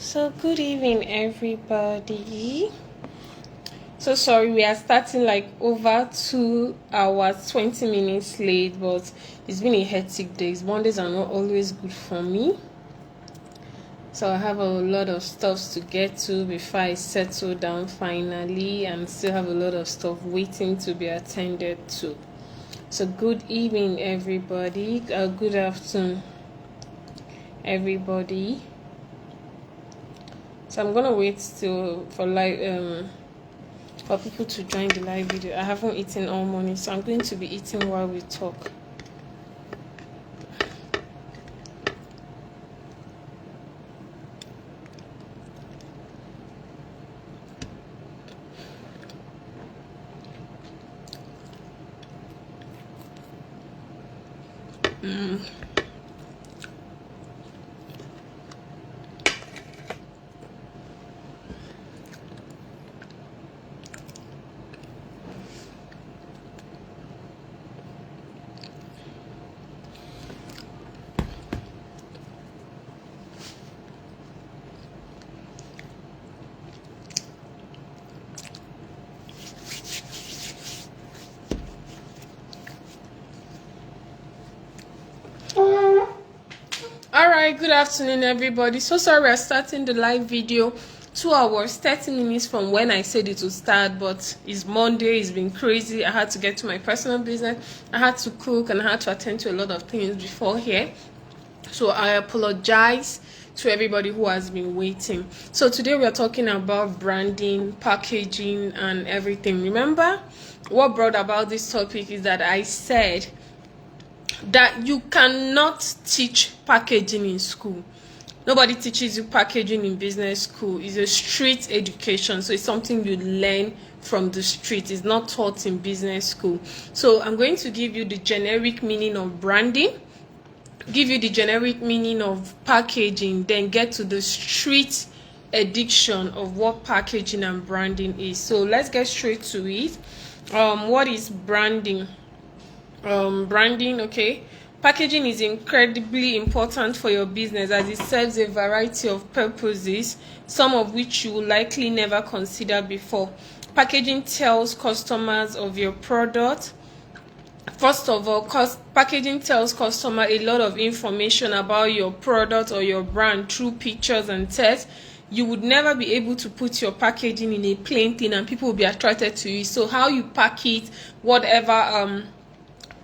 So good evening, everybody. So sorry, we are starting like over 2 hours 20 minutes late, but it's been a hectic day. Mondays are not always good for me, so I have a lot of stuff to get to before I settle down finally, and still have a lot of stuff waiting to be attended to. So good evening, everybody. Good afternoon, everybody. So I'm gonna wait till for people to join the live video. I haven't eaten all morning, so I'm going to be eating while we talk. Alright, good afternoon, everybody. So sorry we're starting the live video 2 hours 30 minutes from when I said it would start, but it's Monday. It's been crazy. I had to get to my personal business, I had to cook, and I had to attend to a lot of things before here. So I apologize to everybody who has been waiting. So today we are talking about branding, packaging, and everything. Remember, what brought about this topic is that I said that you cannot teach packaging in school. Nobody teaches you packaging in business school. It's a street education, so it's something you learn from the street. It's not taught in business school. So I'm going to give you the generic meaning of branding, give you the generic meaning of packaging, then get to the street edition of what packaging and branding is. So let's get straight to it. What is branding? Branding, okay. Packaging is incredibly important for your business as it serves a variety of purposes, some of which you will likely never consider before. Packaging tells customers of your product. First of all, packaging tells customer a lot of information about your product or your brand through pictures and text. You would never be able to put your packaging in a plain thing and people will be attracted to it. So how you pack it, whatever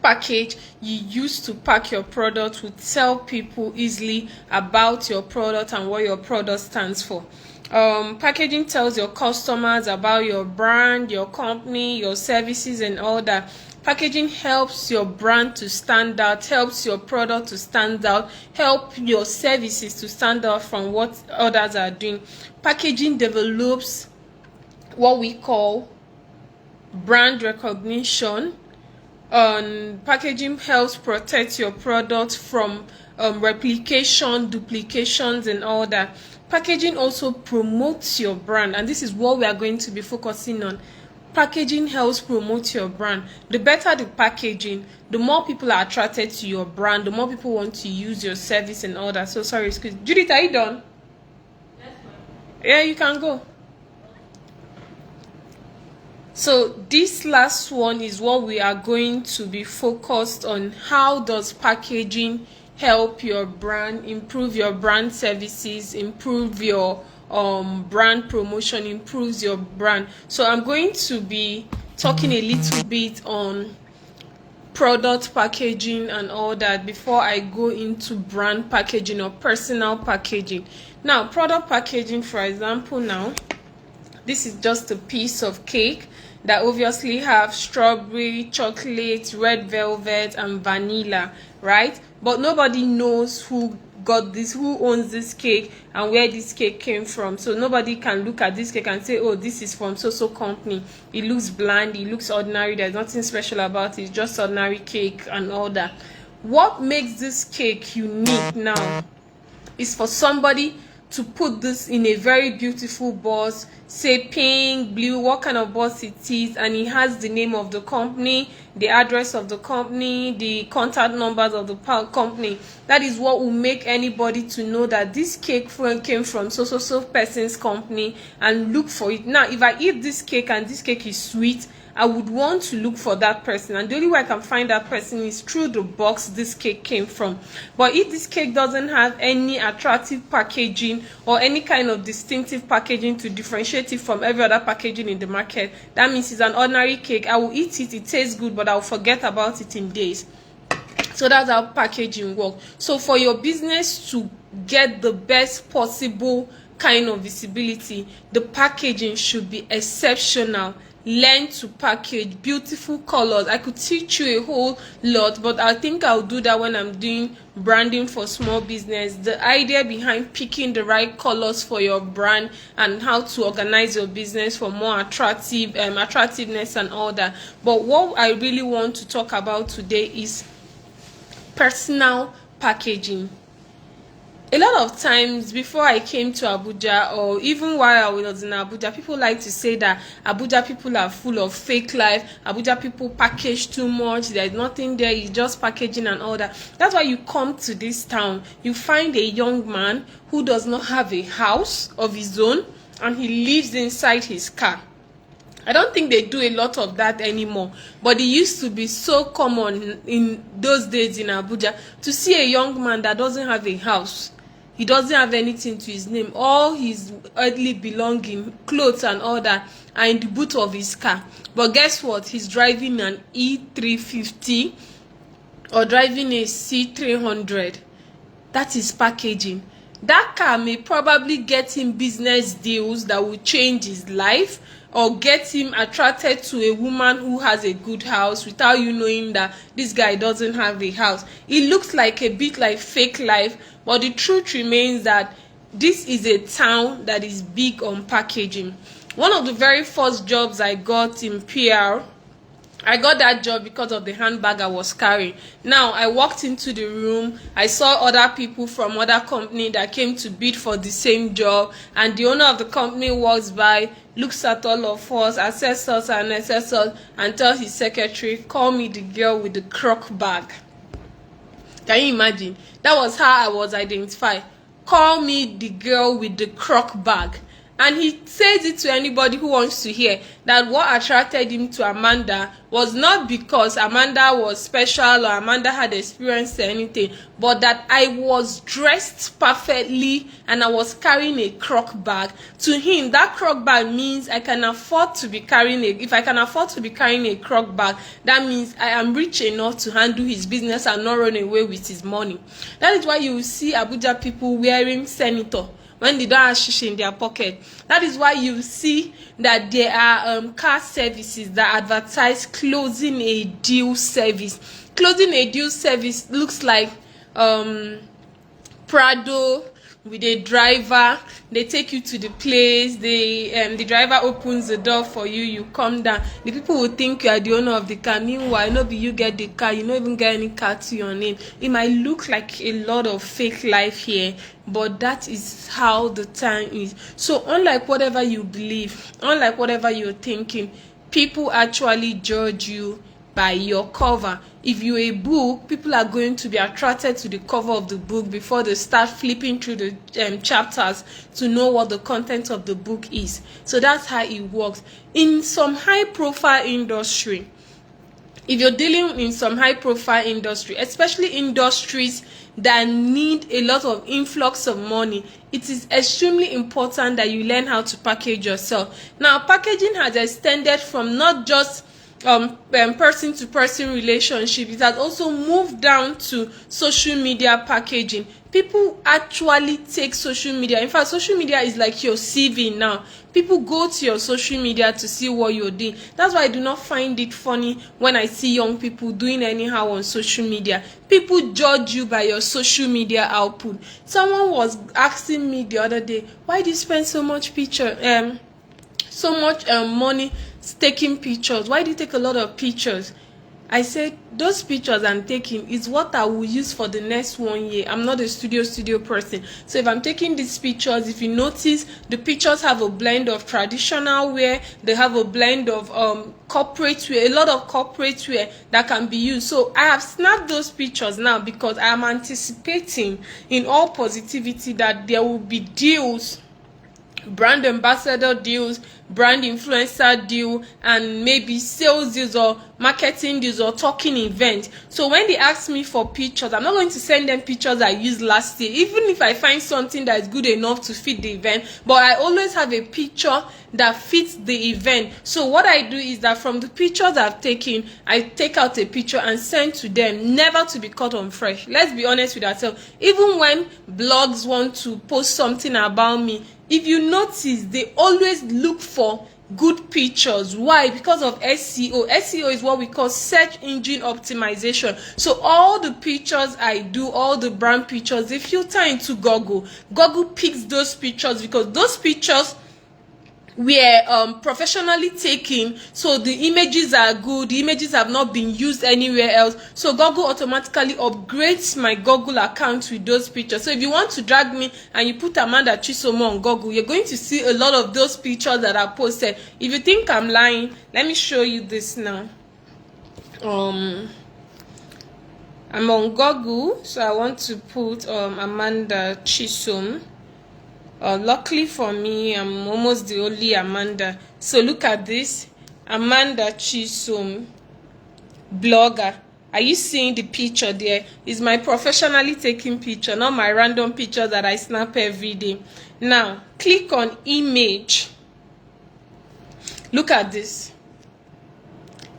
package you use to pack your product, will tell people easily about your product and what your product stands for. Packaging tells your customers about your brand, your company, your services, and all that. Packaging helps your brand to stand out, helps your product to stand out, help your services to stand out from what others are doing. Packaging develops what we call brand recognition. Packaging helps protect your product from replication, duplications, and all that. Packaging also promotes your brand, and this is what we are going to be focusing on. Packaging helps promote your brand. The better the packaging, the more people are attracted to your brand, the more people want to use your service and all that. So sorry, excuse me. Judith, are you done? Yes, ma'am. Yeah, you can go. So this last one is what we are going to be focused on. How does packaging help your brand, improve your brand services, improve your brand promotion, improves your brand? So I'm going to be talking a little bit on product packaging and all that before I go into brand packaging or personal packaging. Now, product packaging, for example, now this is just a piece of cake that obviously have strawberry, chocolate, red velvet, and vanilla, right? But nobody knows who got this, who owns this cake, and where this cake came from. So nobody can look at this cake and say, oh, this is from so company. It looks bland, it looks ordinary, there's nothing special about it, it's just ordinary cake and all that. What makes this cake unique now is for somebody to put this in a very beautiful box, say pink, blue, what kind of box it is, and it has the name of the company, the address of the company, the contact numbers of the company. That is what will make anybody to know that this cake came from so person's company and look for it. Now, if I eat this cake and this cake is sweet, I would want to look for that person, and the only way I can find that person is through the box this cake came from. But if this cake doesn't have any attractive packaging or any kind of distinctive packaging to differentiate it from every other packaging in the market, that means it's an ordinary cake. I will eat it, it tastes good, but I'll forget about it in days. So that's how packaging works. So for your business to get the best possible kind of visibility, the packaging should be exceptional. Learn to package beautiful colors. I could teach you a whole lot, but I think I'll do that when I'm doing branding for small business. The idea behind picking the right colors for your brand and how to organize your business for more attractiveness and all that. But what I really want to talk about today is personal packaging. A lot of times before I came to Abuja, or even while I was in Abuja, people like to say that Abuja people are full of fake life. Abuja people package too much. There's nothing there. It's just packaging and all that. That's why you come to this town, you find a young man who does not have a house of his own and he lives inside his car. I don't think they do a lot of that anymore, but it used to be so common in those days in Abuja to see a young man that doesn't have a house. He doesn't have anything to his name. All his earthly belongings, clothes and all that, are in the boot of his car. But guess what? He's driving an E350 or driving a C300. That is packaging. That car may probably get him business deals that will change his life, or get him attracted to a woman who has a good house without you knowing that this guy doesn't have a house. It looks like a bit like fake life, but the truth remains that this is a town that is big on packaging. One of the very first jobs I got in PR, I got that job because of the handbag I was carrying. Now, I walked into the room, I saw other people from other company that came to bid for the same job, and the owner of the company walks by, looks at all of us, assessors and assessors, and tells his secretary, call me the girl with the crock bag. Can you imagine? That was how I was identified. Call me the girl with the crock bag. And he says it to anybody who wants to hear that what attracted him to Amanda was not because Amanda was special or Amanda had experienced anything, but that I was dressed perfectly and I was carrying a crock bag. To him, that crock bag means I can afford to be carrying if I can afford to be carrying a crock bag, that means I am rich enough to handle his business and not run away with his money. That is why you will see Abuja people wearing senator when they don't have shish in their pocket. That is why you see that there are car services that advertise closing a deal service. Closing a deal service looks like Prado with a driver. They take you to the place, the driver opens the door for you, you come down. The people will think you are the owner of the car. Meanwhile, no be you get the car, you don't even get any car to your name. It might look like a lot of fake life here, but that is how the time is. So unlike whatever you believe, unlike whatever you're thinking, people actually judge you by your cover. If you're a book, people are going to be attracted to the cover of the book before they start flipping through the chapters to know what the content of the book is. So that's how it works. In some high-profile industry, if you're dealing in some high-profile industry, especially industries that need a lot of influx of money, it is extremely important that you learn how to package yourself. Now, packaging has extended from not just person to person relationship. It has also moved down to social media packaging. People actually take social media. In fact, social media is like your CV now. People go to your social media to see what you're doing. That's why I do not find it funny when I see young people doing anyhow on social media. People judge you by your social media output. Someone was asking me the other day, why do you spend so much money taking pictures? Why do you take a lot of pictures? I said those pictures I'm taking is what I will use for the next 1 year. I'm not a studio person. So if I'm taking these pictures, if you notice, the pictures have a blend of traditional wear, they have a blend of corporate wear, a lot of corporate wear that can be used. So I have snapped those pictures now because I am anticipating in all positivity that there will be deals, brand ambassador deals, brand influencer deal, and maybe sales deals or marketing deals or talking events. So when they ask me for pictures, I'm not going to send them pictures I used last year, even if I find something that is good enough to fit the event. But I always have a picture that fits the event. So what I do is that from the pictures I've taken, I take out a picture and send to them, never to be caught on fresh. Let's be honest with ourselves. Even when blogs want to post something about me, if you notice, they always look for good pictures. Why? Because of SEO. SEO is what we call search engine optimization. So all the pictures I do, all the brand pictures, they filter into Google. Google picks those pictures because those pictures were professionally taken, so the images are good, the images have not been used anywhere else. So Google automatically upgrades my Google account with those pictures. So if you want to drag me and you put Amanda Chisom on Google, you're going to see a lot of those pictures that are posted. If you think I'm lying, let me show you this now. I'm on Google, so I want to put Amanda Chisom. Luckily for me, I'm almost the only Amanda. So look at this. Amanda Chisom, blogger. Are you seeing the picture there? It's my professionally taken picture, not my random picture that I snap every day. Now, click on image. Look at this.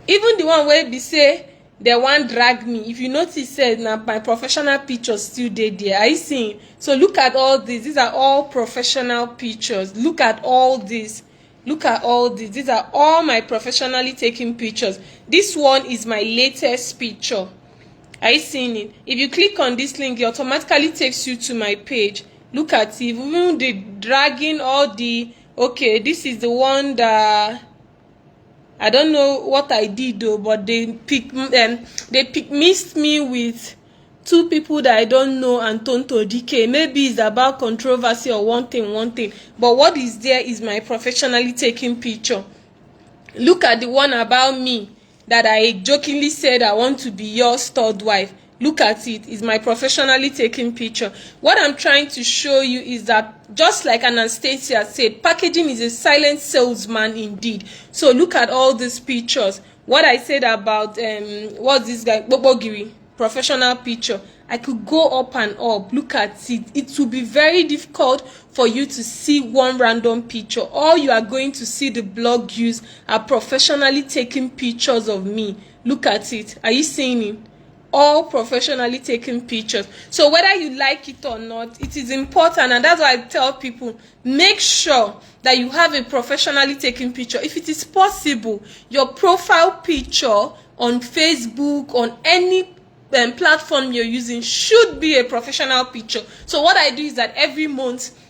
Even the one where they say they want drag me, if you notice, said now my professional pictures still there. Are you seeing? So look at all these. These are all professional pictures. Look at all this. Look at all this. These are all my professionally taken pictures. This one is my latest picture. Are you seeing it? If you click on this link, it automatically takes you to my page. Look at it. Even the dragging all the, okay, this is the one that I don't know what I did though, but they mixed me with two people that I don't know and Tonto DK. Maybe it's about controversy or one thing. But what is there is my professionally taken picture. Look at the one about me that I jokingly said I want to be your stud wife. Look at it. It's my professionally taken picture. What I'm trying to show you is that just like Anastasia said, packaging is a silent salesman indeed. So look at all these pictures. What I said about what's this guy, Bobogiri, professional picture. I could go up and up. Look at it. It will be very difficult for you to see one random picture. All you are going to see the blog use are professionally taken pictures of me. Look at it. Are you seeing it? All professionally taken pictures. So whether you like it or not, it is important, and that's why I tell people, make sure that you have a professionally taken picture. If it is possible, your profile picture on Facebook, on any platform you're using, should be a professional picture. So what I do is that every month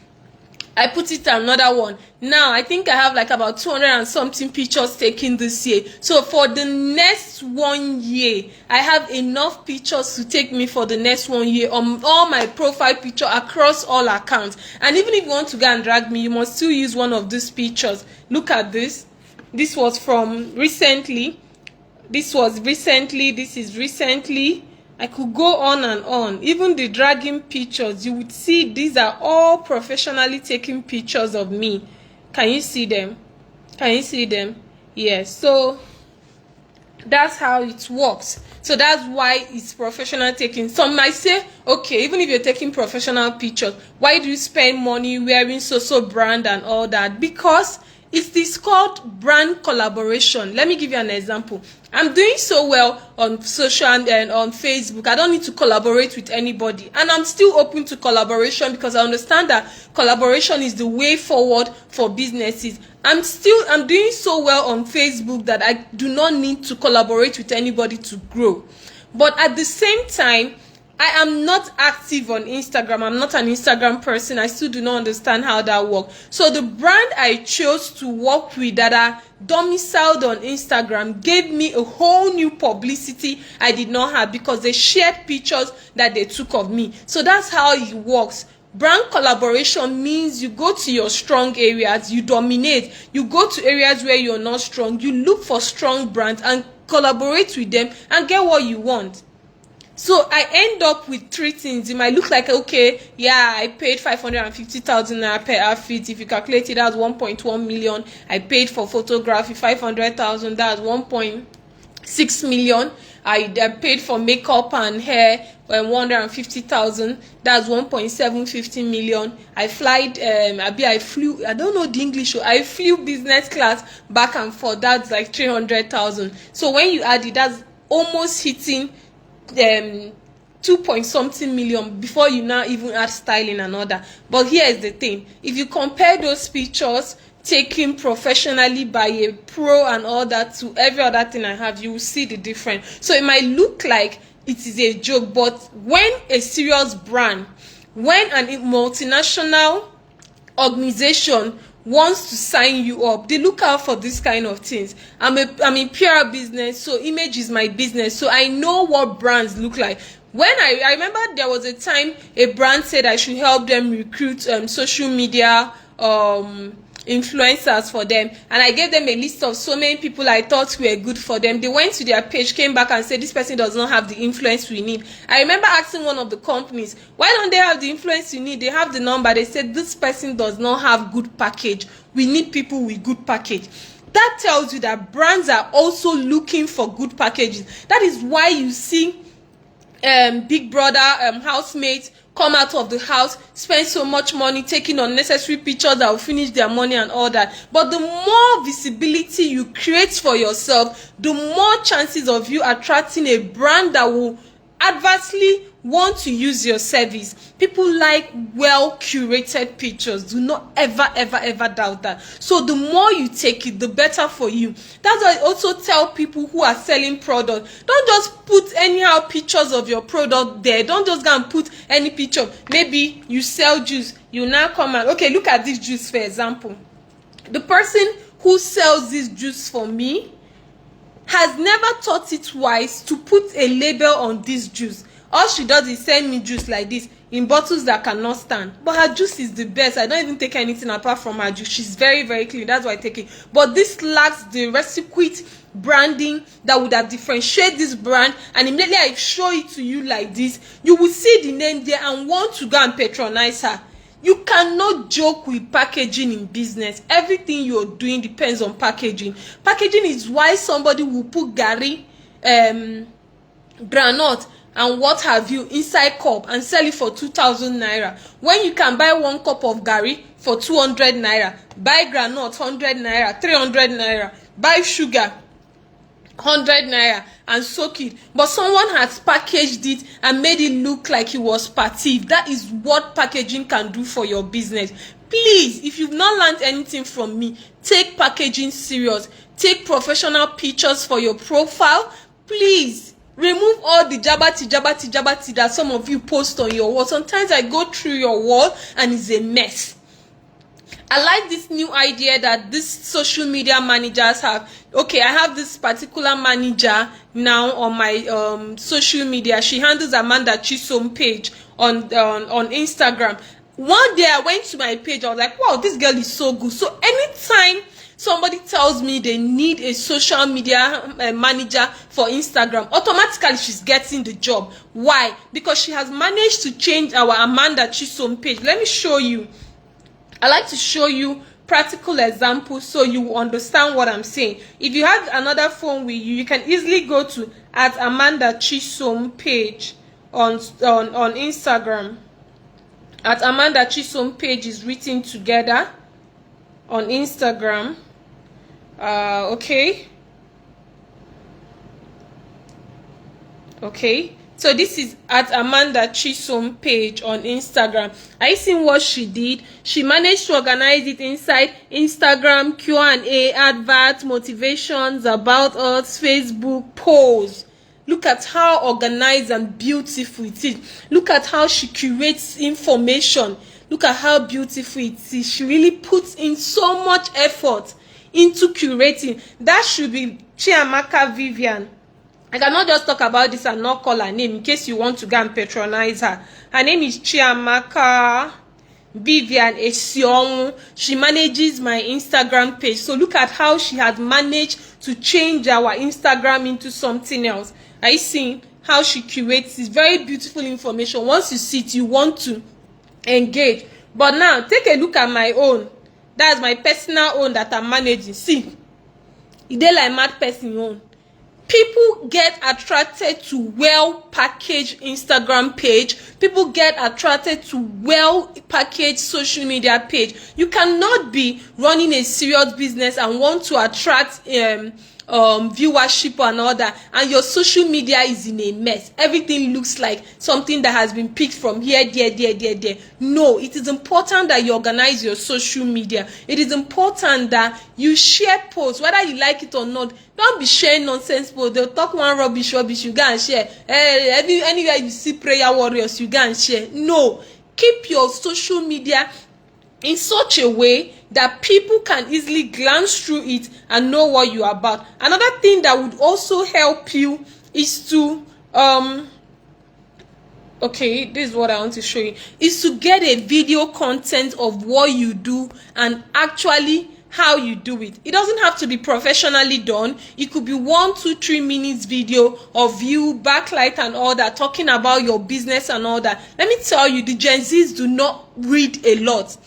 I put it another one. Now I think I have like about 200 and something pictures taken this year. So for the next 1 year, I have enough pictures to take me for the next 1 year on all my profile picture across all accounts. And even if you want to go and drag me, you must still use one of these pictures. Look at this. This was from recently. This was recently. This is recently. I could go on and on. Even the dragging pictures, you would see these are all professionally taken pictures of me. Can you see them? Can you see them? Yes. So that's how it works. So that's why it's professional taking. Some might say, okay, even if you're taking professional pictures, why do you spend money wearing so brand and all that? Because it is called brand collaboration. Let me give you an example. I'm doing so well on social and on Facebook. I don't need to collaborate with anybody. And I'm still open to collaboration because I understand that collaboration is the way forward for businesses. I'm doing so well on Facebook that I do not need to collaborate with anybody to grow. But at the same time, I am not active on Instagram. I'm not an Instagram person. I still do not understand how that works. So the brand I chose to work with that are domiciled on Instagram gave me a whole new publicity I did not have, because they shared pictures that they took of me. So that's how it works. Brand collaboration means you go to your strong areas, you dominate. You go to areas where you're not strong, you look for strong brands and collaborate with them and get what you want. So I end up with three things. It might look like, okay, yeah, I paid 550,000 naira per outfit. If you calculate it, that's 1.1 million. I paid for photography 500,000. That's 1.6 million. I paid for makeup and hair 150,000. That's 1.750 million. I flew. I don't know the English. I flew business class back and forth. That's like 300,000. So when you add it, that's almost hitting 2 point something million before you now even add styling and all that. But here is the thing: if you compare those pictures taken professionally by a pro and all that to every other thing I have, you will see the difference. So it might look like it is a joke, but when a serious brand, when a multinational organization wants to sign you up, they look out for this kind of things. I'm in PR business, so image is my business, so I know what brands look like. When I remember there was a time a brand said I should help them recruit social media influencers for them, and I gave them a list of so many people I thought were good for them. They went to their page, came back and said this person does not have the influence we need. I remember asking one of the companies, why don't they have the influence you need? They have the number. They said this person does not have good package. We need people with good package. That tells you that brands are also looking for good packages. That is why you see Big Brother housemates come out of the house, spend so much money taking unnecessary pictures that will finish their money and all that. But the more visibility you create for yourself, the more chances of you attracting a brand that will adversely want to use your service. People like well curated pictures. Do not ever doubt that. So the more you take it, the better for you. That's why I also tell people who are selling products, don't just put anyhow pictures of your product there. Don't just go and put any picture. Maybe you sell juice, you now come and, okay, look at this juice for example. The person who sells this juice for me has never thought it wise to put a label on this juice. All she does is send me juice like this in bottles that cannot stand. But her juice is the best. I don't even take anything apart from her juice. She's very clean. That's why I take it. But this lacks the requisite branding that would have differentiated this brand. And immediately I show it to you like this, you will see the name there and want to go and patronize her. You cannot joke with packaging in business. Everything you're doing depends on packaging. Packaging is why somebody will put garri, granite, and what have you inside cup and sell it for 2,000 naira. When you can buy one cup of garri for 200 naira, buy granite 100 naira, 300 naira, buy sugar 100 naira and soak it. But someone has packaged it and made it look like it was party. That is what packaging can do for your business. Please, if you've not learned anything from me, take packaging serious. Take professional pictures for your profile. Please remove all the jabati that some of you post on your wall. Sometimes I go through your wall and it's a mess. I like this new idea that these social media managers have. Okay, I have this particular manager now on my social media. She handles Amanda Chisom page on Instagram. One day I went to my page. I was like, wow, this girl is so good. So anytime somebody tells me they need a social media manager for Instagram, automatically she's getting the job. Why? Because she has managed to change our Amanda Chisom page. Let me show you. I like to show you practical examples so you will understand what I'm saying. If you have another phone with you, you can easily go to at Amanda Chisom page on Instagram. At Amanda Chisom page is written together on Instagram. Okay. So this is at Amanda Chisom page on Instagram. Are you seeing what she did? She managed to organize it inside Instagram, Q&A, adverts, motivations, about us, Facebook, polls. Look at how organized and beautiful it is. Look at how she curates information. Look at how beautiful it is. She really puts in so much effort into curating. That should be Chiamaka Vivian. I cannot just talk about this and not call her name in case you want to go and patronize her. Her name is Chiamaka Vivian Esionwu. She manages my Instagram page. So look at how she has managed to change our Instagram into something else. Are you seeing how she curates this very beautiful information? Once you see it, you want to engage. But now take a look at my own. That's my personal own that I'm managing. See, it dey like mad person own. People get attracted to well-packaged Instagram page. People get attracted to well-packaged social media page. You cannot be running a serious business and want to attract viewership and all that, and your social media is in a mess. Everything looks like something that has been picked from here, there. No, it is important that you organize your social media. It is important that you share posts, whether you like it or not. Don't be sharing nonsense posts. They'll talk one rubbish, you go and share. Anywhere you see prayer warriors, you go and share. No, keep your social media in such a way that people can easily glance through it and know what you are about. Another thing that would also help you is to okay, this is what I want to show you, is to get a video content of what you do and actually how you do it. It doesn't have to be professionally done. It could be 1, 2, 3 minutes video of you, backlight and all that, talking about your business and all that. Let me tell you, the Gen Zs do not read a lot.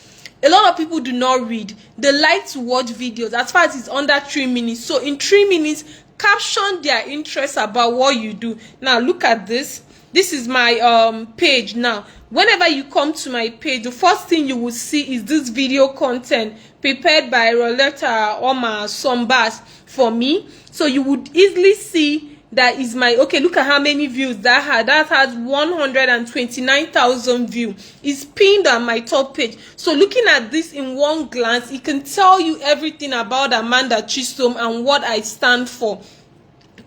A lot of people do not read. They like to watch videos as far as it's under 3 minutes. So in 3 minutes, caption their interest about what you do. Now look at this. This is my page now. Whenever you come to my page, the first thing you will see is this video content prepared by Roletta Omar Sombas for me. So you would easily see that is my, okay, look at how many views that had. That has 129,000 views. It's pinned on my top page. So looking at this in one glance, it can tell you everything about Amanda Chisom and what I stand for.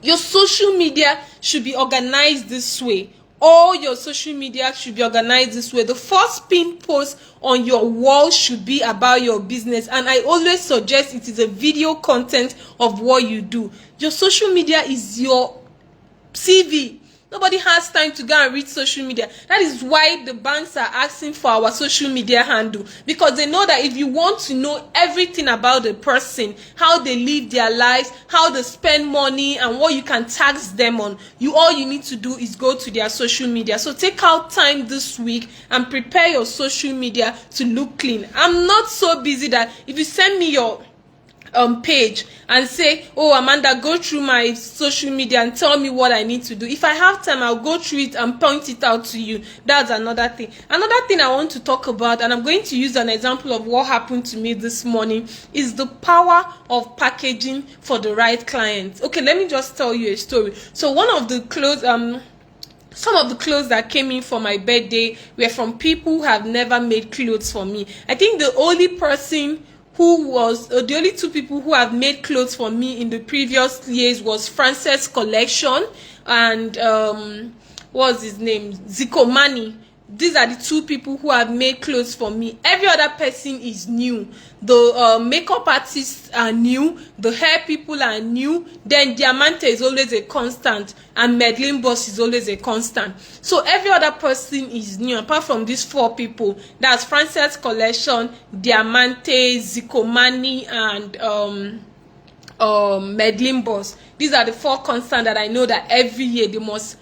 Your social media should be organized this way. All your social media should be organized this way. The first pin post on your wall should be about your business, and I always suggest it is a video content of what you do. Your social media is your CV. Nobody has time to go and read social media. That is why the banks are asking for our social media handle, because they know that if you want to know everything about the person, how they live their lives, how they spend money, and what you can tax them on, all you need to do is go to their social media. So take out time this week and prepare your social media to look clean. I'm not so busy that if you send me your page and say, oh Amanda, go through my social media and tell me what I need to do. If I have time, I'll go through it and point it out to you. That's another thing. Another thing I want to talk about, and I'm going to use an example of what happened to me this morning, is the power of packaging for the right clients. Okay, let me just tell you a story. So one of the clothes some of the clothes that came in for my birthday were from people who have never made clothes for me. I think the only two people who have made clothes for me in the previous years was Frances Collection and what's his name, Zikomani. These are the two people who have made clothes for me. Every other person is new. The makeup artists are new. The hair people are new. Then Diamante is always a constant. And Medlin Boss is always a constant. So every other person is new apart from these 4 people. That's Frances Collection, Diamante, Zikomani, and Medlin Boss. These are the 4 constants that I know that every year they must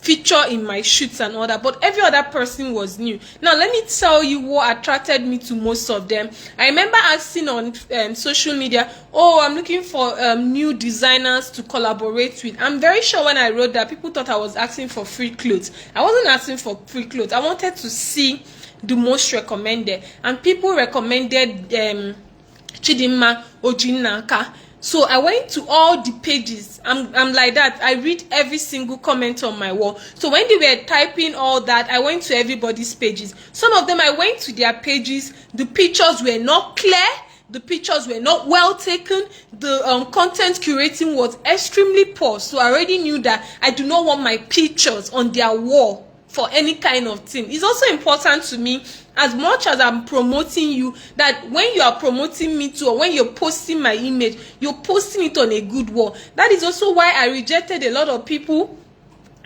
feature in my shoots and all that, but every other person was new. Now let me tell you what attracted me to most of them. I remember asking on social media, oh, I'm looking for new designers to collaborate with. I'm very sure when I wrote that, people thought I was asking for free clothes. I wasn't asking for free clothes. I wanted to see the most recommended, and people recommended Chidinma Ojinaka. So I went to all the pages. I'm like that. I read every single comment on my wall. So when they were typing all that, I went to everybody's pages. Some of them, I went to their pages. The pictures were not clear. The pictures were not well taken. The content curating was extremely poor. So I already knew that I do not want my pictures on their wall for any kind of thing. It's also important to me, as much as I'm promoting you, that when you are promoting me too, or when you're posting my image, you're posting it on a good wall. That is also why I rejected a lot of people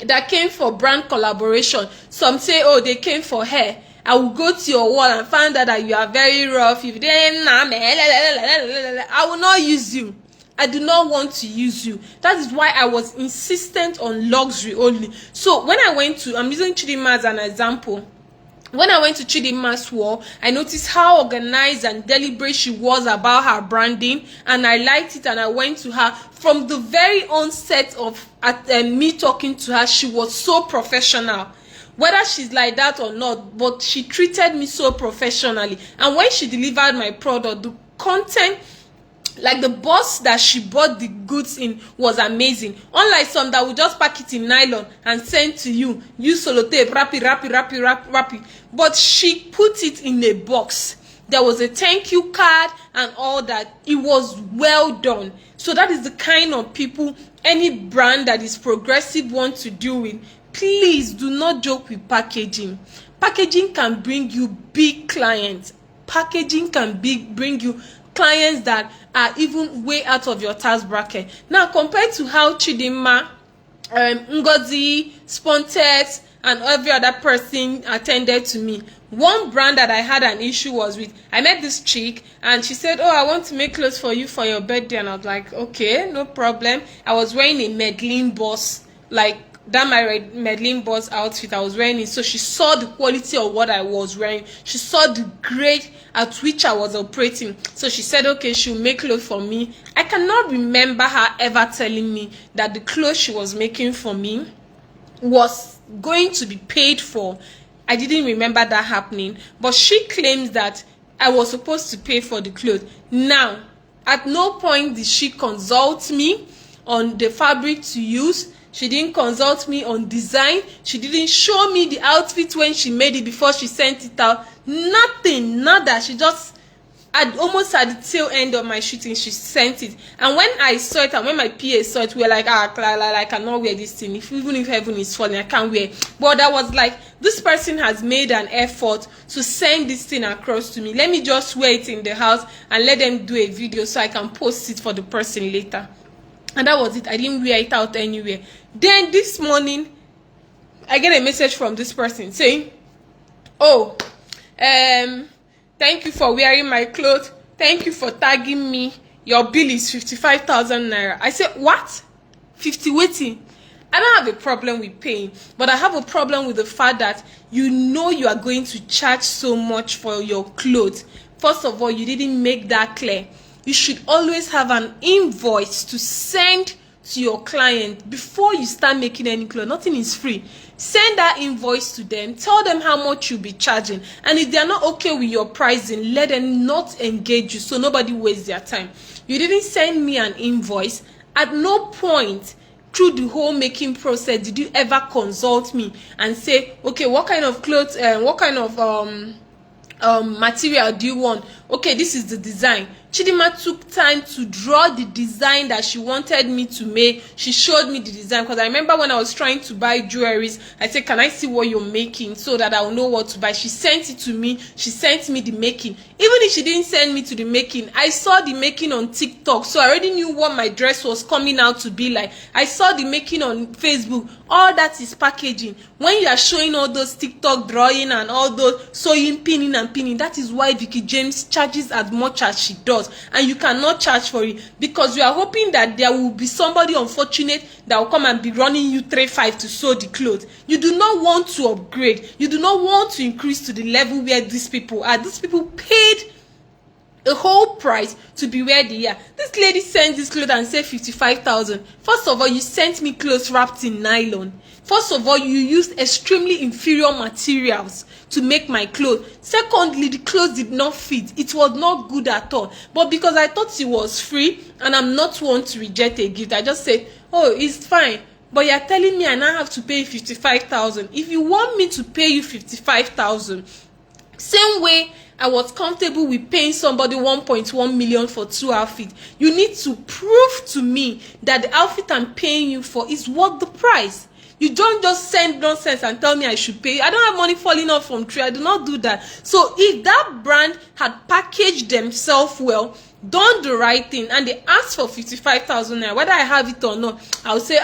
that came for brand collaboration. Some say, oh, they came for hair. I will go to your wall and find out that you are very rough. If then I will not use you. I do not want to use you. That is why I was insistent on luxury only. So when I went to, I'm using Chidinma as an example. When I went to Chidinma's wall, I noticed how organized and deliberate she was about her branding, and I liked it, and I went to her. From the very onset of me talking to her, she was so professional. Whether she's like that or not, but she treated me so professionally. And when she delivered my product, the content, like the box that she bought the goods in, was amazing. Unlike some that will just pack it in nylon and send to you, use sellotape, wrap it. But she put it in a box. There was a thank you card and all that. It was well done. So that is the kind of people any brand that is progressive wants to deal with. Please do not joke with packaging. Packaging can bring you big clients. Packaging can bring you clients that are even way out of your tax bracket. Now, compared to how Chidinma, Ngozi, Spontex, and every other person attended to me, one brand that I had an issue was with, I met this chick and she said, oh, I want to make clothes for you for your birthday. And I was like, okay, no problem. I was wearing a Medellin Boss, like that my Medellin Boss outfit I was wearing it. So she saw the quality of what I was wearing. She saw the grade at which I was operating. So she said, okay, she'll make clothes for me. I cannot remember her ever telling me that the clothes she was making for me was going to be paid for. I didn't remember that happening. But she claims that I was supposed to pay for the clothes. Now, at no point did she consult me on the fabric to use. She didn't consult me on design. She didn't show me the outfit when she made it before she sent it out. Nothing, nada. She just, almost at the tail end of my shooting, she sent it. And when I saw it and when my PA saw it, we were like, I cannot wear this thing. Even if heaven is falling, I can't wear it. But that was like, this person has made an effort to send this thing across to me. Let me just wear it in the house and let them do a video so I can post it for the person later. And that was it. I didn't wear it out anywhere. Then this morning, I get a message from this person saying, oh, thank you for wearing my clothes. Thank you for tagging me. Your bill is 55,000 naira. I said, what? 50 waiting. I don't have a problem with paying, but I have a problem with the fact that you know you are going to charge so much for your clothes. First of all, you didn't make that clear. You should always have an invoice to send to your client before you start making any clothes. Nothing is free. Send that invoice to them. Tell them how much you'll be charging. And if they're not okay with your pricing, let them not engage you so nobody wastes their time. You didn't send me an invoice. At no point through the whole making process did you ever consult me and say, okay, what kind of clothes, what kind of material do you want? Okay, this is the design. Chidinma took time to draw the design that she wanted me to make. She showed me the design because I remember when I was trying to buy jewelries, I said, can I see what you're making so that I will know what to buy? She sent it to me. She sent me the making. Even if she didn't send me to the making, I saw the making on TikTok, so I already knew what my dress was coming out to be like. I saw the making on Facebook. All that is packaging. When you are showing all those TikTok drawing and all those sewing, pinning and pinning, that is why Vicky James charges as much as she does. And you cannot charge for it because you are hoping that there will be somebody unfortunate that will come and be running you 3-5 to sew the clothes. You do not want to upgrade. You do not want to increase to the level where these people are. These people paid a whole price to be where they are. This lady sent this clothes and said 55,000. First of all, you sent me clothes wrapped in nylon. First of all, you used extremely inferior materials to make my clothes. Secondly, the clothes did not fit. It was not good at all. But because I thought it was free and I'm not one to reject a gift, I just said, oh, it's fine. But you're telling me I now have to pay 55,000. If you want me to pay you 55,000, same way I was comfortable with paying somebody 1.1 million for 2 outfits. You need to prove to me that the outfit I'm paying you for is worth the price. You don't just send nonsense and tell me I should pay. I don't have money falling off from tree. I do not do that. So if that brand had packaged themselves well, done the right thing, and they asked for 55,000 naira, whether I have it or not, I would say,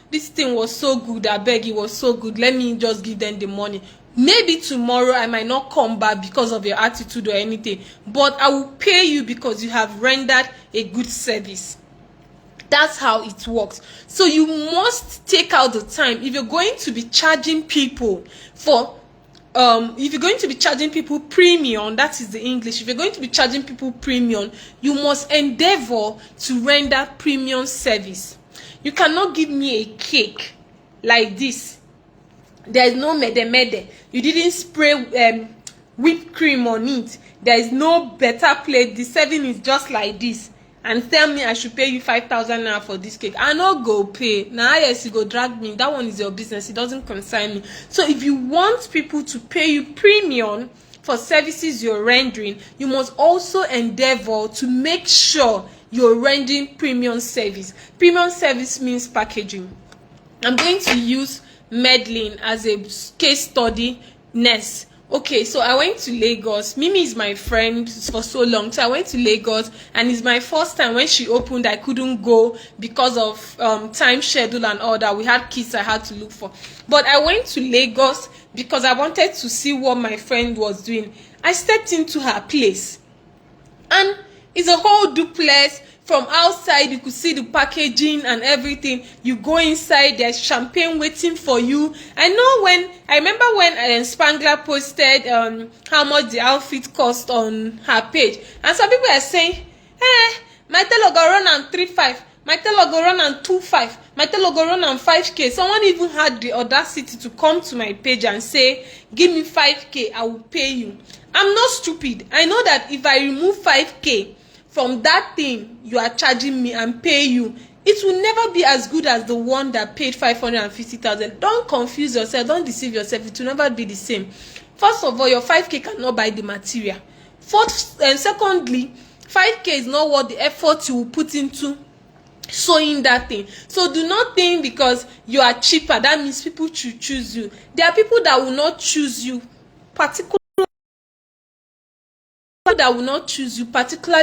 this thing was so good, I beg, it was so good, let me just give them the money. Maybe tomorrow I might not come back because of your attitude or anything, but I will pay you because you have rendered a good service. That's how it works. So you must take out the time. If you're going to be charging people for if you're going to be charging people premium, that is the English. If you're going to be charging people premium, you must endeavor to render premium service. You cannot give me a cake like this. There is no mede. You didn't spray whipped cream on it. There is no better plate. The serving is just like this. And tell me I should pay you 5,000 naira for this cake. I no go pay. Now yes, you go drag me. That one is your business. It doesn't concern me. So if you want people to pay you premium for services you're rendering, you must also endeavor to make sure you're rendering premium service. Premium service means packaging. I'm going to use Medlin as a case study next. Okay, so I went to Lagos. Mimi is my friend for so long. So I went to Lagos, and it's my first time. When she opened, I couldn't go because of time schedule and all that. We had kids I had to look for. But I went to Lagos because I wanted to see what my friend was doing. I stepped into her place, and it's a whole duplex. From outside, you could see the packaging and everything. You go inside, there's champagne waiting for you. I remember when Spangler posted how much the outfit cost on her page. And some people are saying, my tailor go run on 3.5, my tailor go run on 2.5, my tailor go run on 5K. Someone even had the audacity to come to my page and say, give me 5K, I will pay you. I'm not stupid. I know that if I remove 5K from that thing you are charging me and pay you, it will never be as good as the one that paid 550,000. Don't confuse yourself. Don't deceive yourself. It will never be the same. First of all, your 5K cannot buy the material. Secondly, 5K is not worth the effort you will put into sewing that thing. So do not think because you are cheaper that means people should choose you. There are people that will not choose you, particularly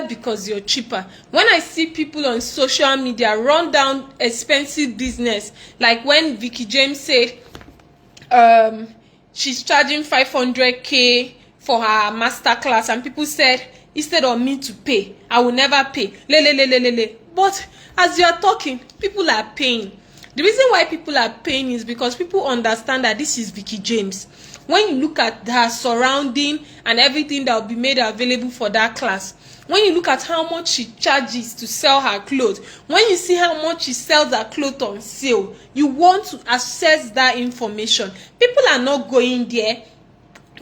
because you're cheaper. When I see people on social media run down expensive business, like when Vicky James said she's charging 500K for her master class, and people said instead of me to pay, I will never pay. But as you are talking, people are paying. The reason why people are paying is because people understand that this is Vicky James. When you look at her surrounding and everything that will be made available for that class, when you look at how much she charges to sell her clothes, when you see how much she sells her clothes on sale, you want to access that information. People are not going there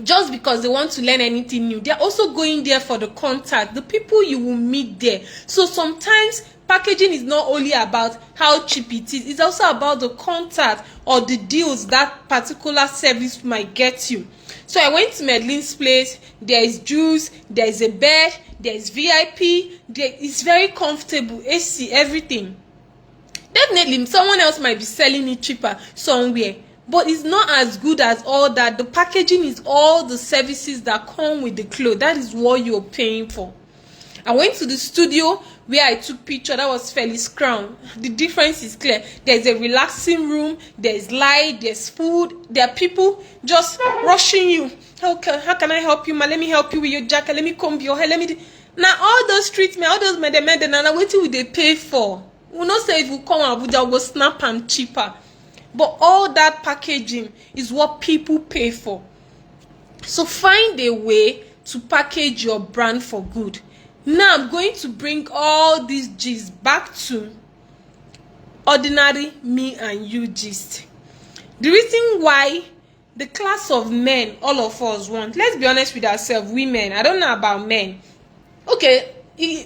just because they want to learn anything new. They're also going there for the contact, the people you will meet there. So sometimes packaging is not only about how cheap it is, it's also about the contact or the deals that particular service might get you. So I went to Medlin's place. There is juice, there is a bed, there is VIP, it's very comfortable, AC, everything. Definitely someone else might be selling it cheaper somewhere, but it's not as good as all that. The packaging is all the services that come with the clothes. That is what you're paying for. I went to the studio where I took picture. That was Felix Crown. The difference is clear. There's a relaxing room, there's light, there's food, there are people just rushing you. How can I help you, ma? Let me help you with your jacket, let me comb your hair, let me now all those treatment, all those mede now what will they pay for? We'll not say if we come Abuja we'll snap and cheaper. But all that packaging is what people pay for. So find a way to package your brand for good. Now I'm going to bring all these G's back to ordinary me and you gist. The reason why the class of men all of us want, let's be honest with ourselves, women, I don't know about men. Okay,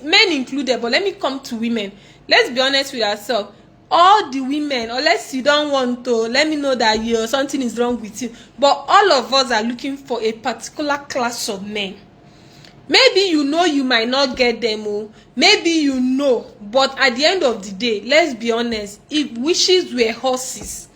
men included, but let me come to women. Let's be honest with ourselves. All the women, unless you don't want to, let me know that something is wrong with you. But all of us are looking for a particular class of men. Maybe you know you might not get them, oh, maybe you know, but at the end of the day, let's be honest, if wishes were horses,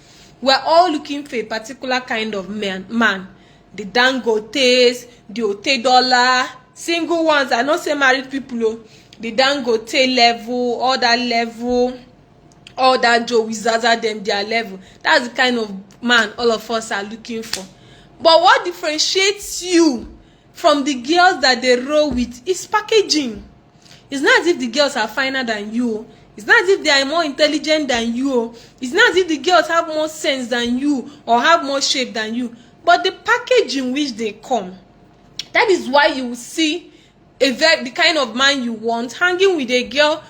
we're all looking for a particular kind of man. The Dangotes, the Otedola, single ones, I not say married people, oh, the Dangote level, all that Joe Wizaza them, their level. That's the kind of man all of us are looking for. But what differentiates you from the girls that they roll with is packaging. It's not as if the girls are finer than you. It's not as if they are more intelligent than you. It's not as if the girls have more sense than you or have more shape than you. But the package in which they come, that is why you will see the kind of man you want hanging with a girl.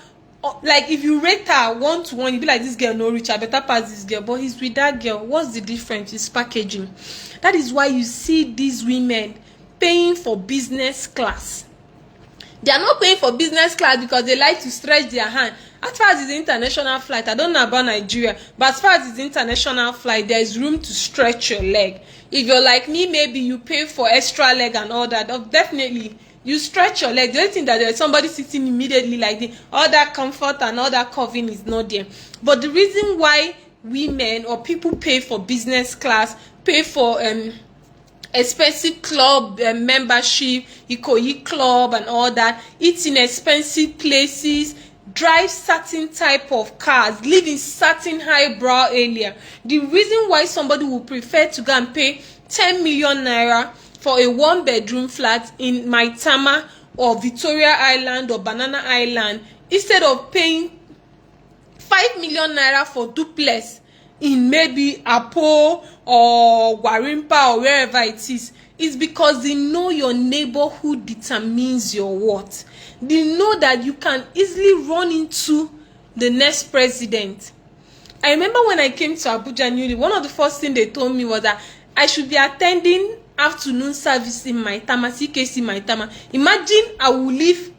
Like if you rate her 1 to 1, you be like, this girl no rich, I better pass this girl. But he's with that girl. What's the difference? It's packaging. That is why you see these women paying for business class. They are not paying for business class because they like to stretch their hand. As far as it's international flight, I don't know about Nigeria, but as far as it's international flight, there is room to stretch your leg. If you're like me, maybe you pay for extra leg and all that. Definitely, you stretch your leg. The only thing that there's somebody sitting immediately like this, all that comfort and all that curving is not there. But the reason why women or people pay for business class, pay for expensive club membership, Ikoyi club and all that, eat in expensive places, drive certain type of cars, live in certain highbrow area. The reason why somebody would prefer to go and pay 10 million naira for a 1-bedroom flat in Maitama or Victoria Island or Banana Island instead of paying 5 million naira for duplex in maybe Apo or Warimpa or wherever it is because they know your neighborhood determines your worth. They know that you can easily run into the next president. I remember when I came to Abuja newly, one of the first things they told me was that I should be attending afternoon service in Maitama, CKC Maitama. Imagine I will leave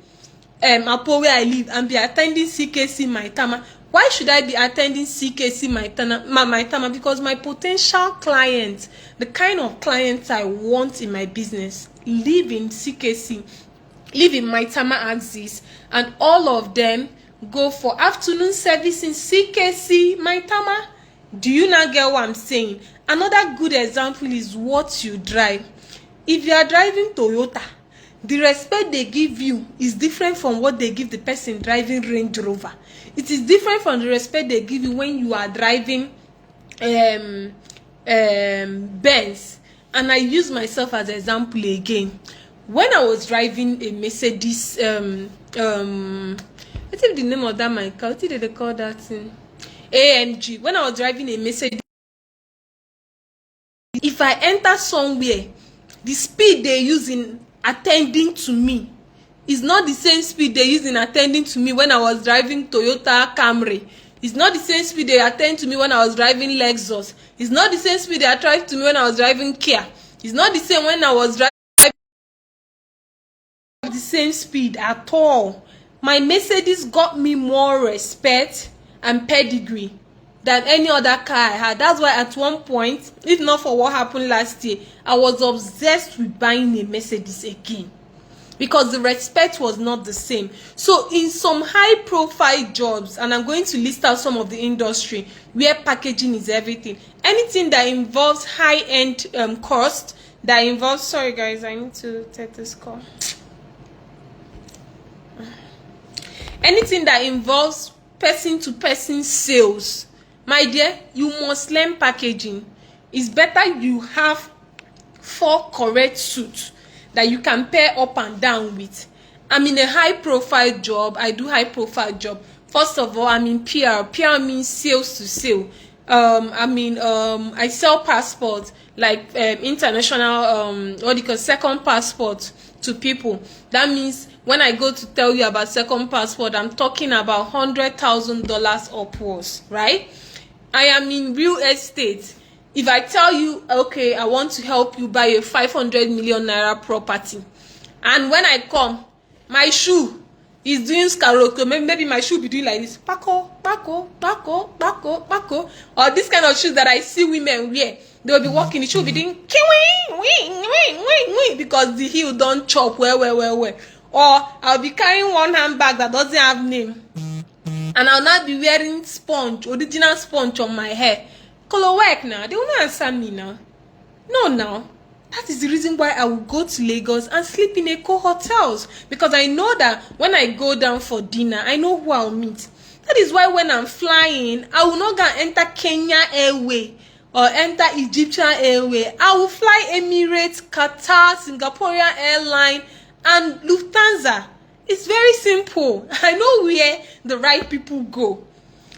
Apo where I live and be attending CKC Maitama. Why should I be attending CKC Maitama? Because my potential clients, the kind of clients I want in my business, live in CKC, live in Maitama axis, and all of them go for afternoon service in CKC Maitama. Do you not get what I'm saying? Another good example is what you drive. If you are driving Toyota, the respect they give you is different from what they give the person driving Range Rover. It is different from the respect they give you when you are driving Benz. And I use myself as an example again. When I was driving a Mercedes, what's the name of that my car? What did they call that thing? AMG. When I was driving a Mercedes, if I enter somewhere, the speed they use in attending to me is not the same speed they use in attending to me when I was driving Toyota Camry. It's not the same speed they attend to me when I was driving Lexus. It's not the same speed they attend to me when I was driving Kia. It's not the same when I was driving the same speed at all. My Mercedes got me more respect and pedigree than any other car I had. That's why at one point, if not for what happened last year, I was obsessed with buying a Mercedes again because the respect was not the same. So in some high profile jobs, and I'm going to list out some of the industry where packaging is everything, anything that involves high-end cost, that involves, sorry guys, I need to take this call. Anything that involves person-to-person sales, my dear, you must learn packaging. It's better you have 4 correct suits that you can pair up and down with. I'm in a high-profile job. I do high-profile job. First of all, I'm in PR. PR means sales to sale. I sell passports, like international, what do you call, second passport to people. That means when I go to tell you about second passport, I'm talking about $100,000 upwards, right? I am in real estate. If I tell you, okay, I want to help you buy a 500 million naira property, and when I come, my shoe is doing karaoke, maybe my shoe be doing like this, bako, bako, bako, bako, bako, or this kind of shoes that I see women wear. They will be walking, the shoe will be doing because the heel don't chop well. Or I'll be carrying one handbag that doesn't have name, and I'll not be wearing sponge, original sponge on my hair. Color work now, they will not answer me now. No, now. That is the reason why I will go to Lagos and sleep in Eco hotels, because I know that when I go down for dinner, I know who I'll meet. That is why when I'm flying, I will not go enter Kenya Airway or enter Egyptian Airway. I will fly Emirates, Qatar, Singaporean Airline, and Lufthansa. It's very simple. I know where the right people go.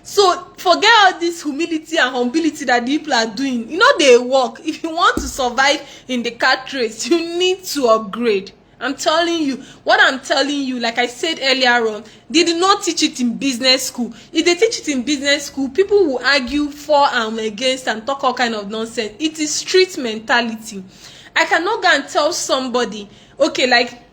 So forget all this humility and humility that people are doing. You know they work. If you want to survive in the cat race, you need to upgrade. I'm telling you, what I'm telling you, like I said earlier on, they did not teach it in business school. If they teach it in business school, people will argue for and against and talk all kind of nonsense. It is street mentality. I cannot go and tell somebody, okay, like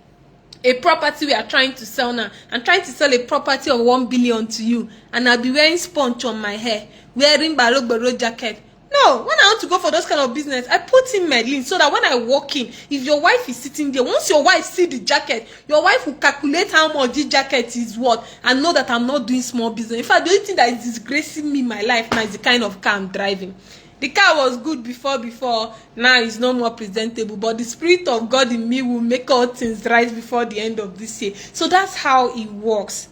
a property we are trying to sell now. I'm trying to sell a property of 1 billion to you, and I'll be wearing sponge on my hair, wearing baro jacket. No, when I want to go for those kind of business, I put in Medellin so that when I walk in, if your wife is sitting there, once your wife see the jacket, your wife will calculate how much this jacket is worth and know that I'm not doing small business. In fact, the only thing that is disgracing me in my life now is the kind of car I'm driving. The car was good before, now it's no more presentable, but the Spirit of God in me will make all things right before the end of this year. So that's how it works.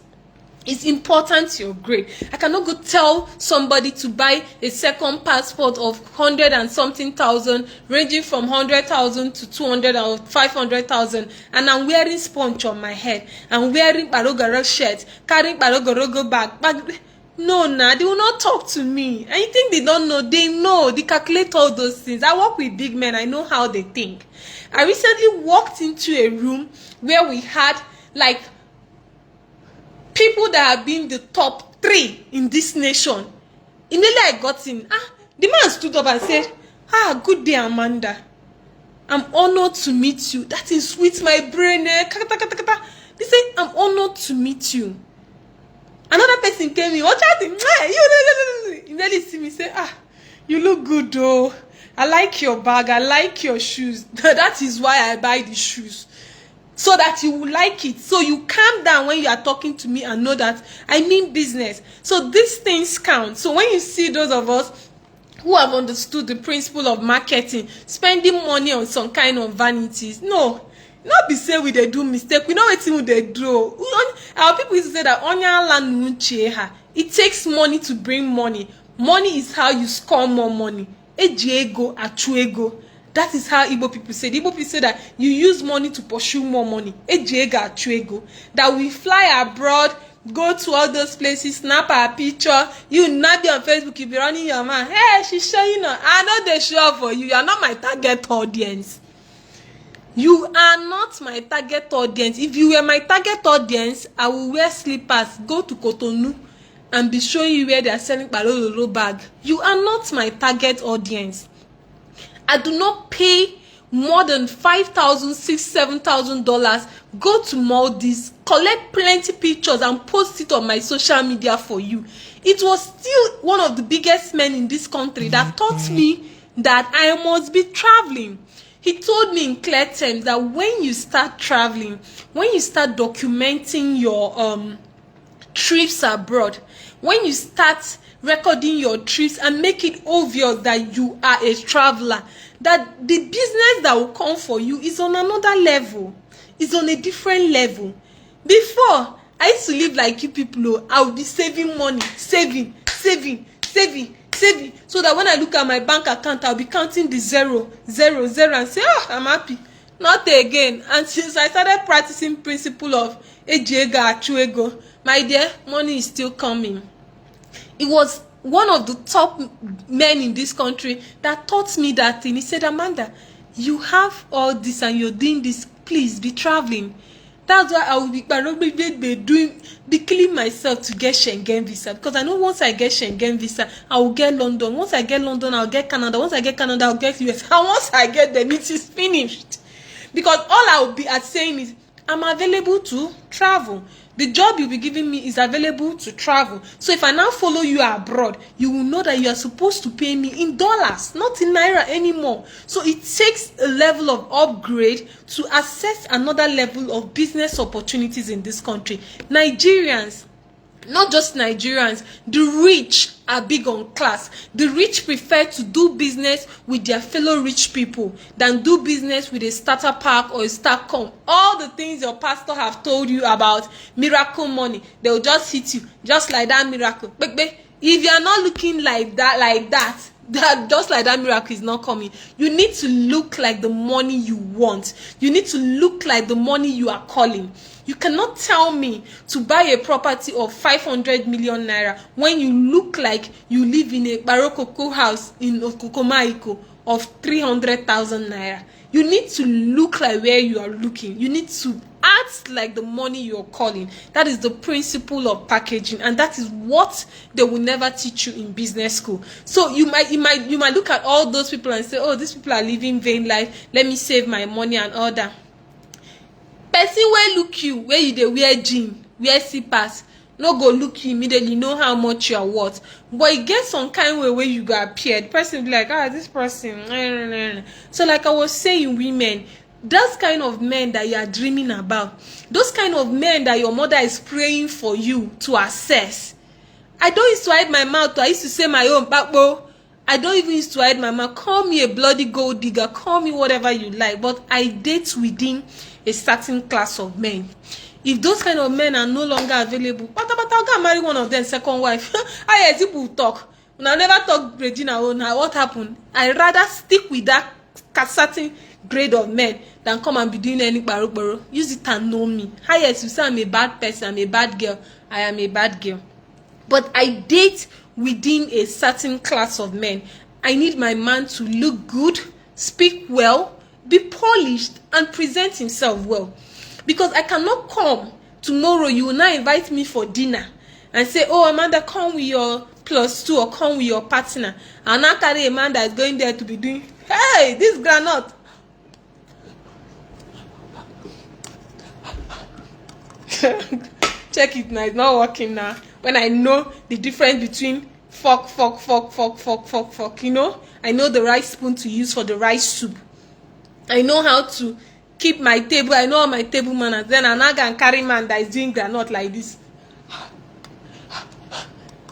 It's important to upgrade. I cannot go tell somebody to buy a second passport of 100 and something thousand, ranging from 100,000 to 200 or 500,000, and I'm wearing sponge on my head, I'm wearing barogaro shirt, carrying barogaro bag. No, they will not talk to me. And you think they don't know? They know. They calculate all those things. I work with big men. I know how they think. I recently walked into a room where we had like people that have been the top 3 in this nation. Immediately I got in. The man stood up and said, good day, Amanda. I'm honored to meet you. That is sweet, my brain. They said, I'm honored to meet you. Another person came in, watch out, you immediately see me say, you look good though. I like your bag, I like your shoes. That is why I buy the shoes. So that you will like it. So you calm down when you are talking to me and know that I mean business. So these things count. So when you see those of us who have understood the principle of marketing, spending money on some kind of vanities, no. Not be say we they do mistake. We know what they do. Our people used to say that it takes money to bring money. Money is how you score more money. Ejiego achuego. That is how Igbo people say. The Igbo people say that you use money to pursue more money. Ejiego achuego. That we fly abroad, go to all those places, snap our picture. You not be on Facebook, you be running your mouth. Hey, she's showing up. I know they show up for you. You are not my target audience. You are not my target audience. If you were my target audience, I will wear slippers, go to Cotonou, and be showing you where they are selling Balololo bag. You are not my target audience. I do not pay more than $5,000, $6,000, $7,000. Go to Maldives, collect plenty pictures, and post it on my social media for you. It was still one of the biggest men in this country that taught me that I must be traveling. He told me in clear terms that when you start traveling, when you start documenting your trips abroad, when you start recording your trips and make it obvious that you are a traveler, that the business that will come for you is on another level, is on a different level. Before, I used to live like you people. I would be saving money, saving, so that when I look at my bank account, I'll be counting the 0, 0, 0 and say, I'm happy. Not again. And since I started practicing principle of Ejiego Achuego, my dear, money is still coming. It was one of the top men in this country that taught me that thing. He said, Amanda, you have all this and you're doing this. Please be traveling. That's why I will be killing myself to get Schengen visa, because I know once I get Schengen visa, I will get London. Once I get London, I'll get Canada. Once I get Canada, I'll get US. And once I get them, it is finished. Because all I will be at saying is, I'm available to travel. The job you'll be giving me is available to travel. So if I now follow you abroad, you will know that you are supposed to pay me in dollars, not in naira anymore. So it takes a level of upgrade to access another level of business opportunities in this country. Nigerians, not just Nigerians, the rich are big on class. The rich prefer to do business with their fellow rich people than do business with a starter pack or a Starcom. All the things your pastor have told you about miracle money, they will just hit you just like that miracle. If you are not looking like that, just like that miracle is not coming. You need to look like the money you want. You need to look like the money you are calling. You cannot tell me to buy a property of 500 million naira when you look like you live in a Barokoko house in Okokomaiko of 300,000 naira. You need to look like where you are looking. You need to act like the money you're calling. That is the principle of packaging, and that is what they will never teach you in business school. So you might look at all those people and say, oh, these people are living vain life. Let me save my money and all that. Person wey look you where you dey wear jean, wear slippers, no go look you immediately know how much you are worth. But e get some kind way where you go appear, the person be like, this person. So like I was saying, women, those kind of men that you are dreaming about, those kind of men that your mother is praying for you to access. I don't used to hide my mouth. I used to say my own bakbo. I don't even used to hide my mouth. Call me a bloody gold digger, call me whatever you like, but I date within a certain class of men. If those kind of men are no longer available, but I'll go marry one of them second wife. I hear people talk. When I never talk Regina on her, what happened? I rather stick with that certain grade of men than come and be doing any baro. Use it and know me. Hi, yes, you say I'm a bad person, I'm a bad girl. I am a bad girl. But I date within a certain class of men. I need my man to look good, speak well, be polished, and present himself well. Because I cannot come tomorrow, you will now invite me for dinner and say, oh, Amanda, come with your +2 or come with your partner. And now carry a man that is going there to be doing, hey, this granite. Check it now, it's not working now. When I know the difference between fork, you know, I know the right spoon to use for the right soup. I know how to keep my table. I know my table manners. Then I can carry man that is doing granite like this.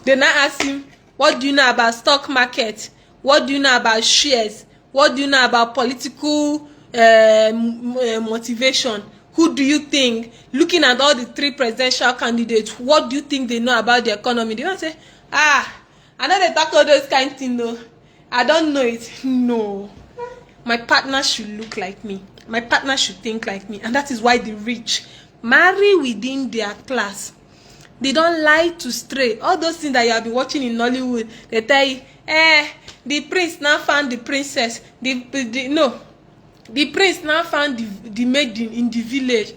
Then I ask him, what do you know about stock market? What do you know about shares? What do you know about political motivation? Who do you think, looking at all the 3 presidential candidates, what do you think they know about the economy? They don't say, I know they talk all those kind of things, no. I don't know it. No. My partner should look like me. My partner should think like me. And that is why the rich marry within their class. They don't lie to stray. All those things that you have been watching in Nollywood, they tell you, the prince now found the princess. No. The prince now found the maiden in the village.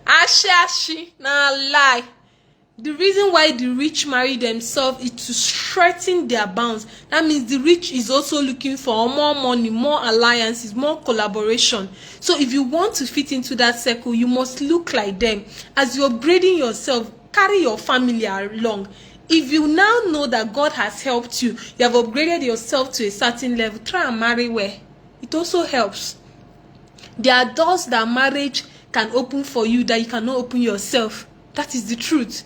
Ashi, now lie. The reason why the rich marry themselves is to strengthen their bonds. That means the rich is also looking for more money, more alliances, more collaboration. So if you want to fit into that circle, you must look like them. As you're upgrading yourself, carry your family along. If you now know that God has helped you, you have upgraded yourself to a certain level, try and marry well. It also helps. There are doors that marriage can open for you that you cannot open yourself. That is the truth.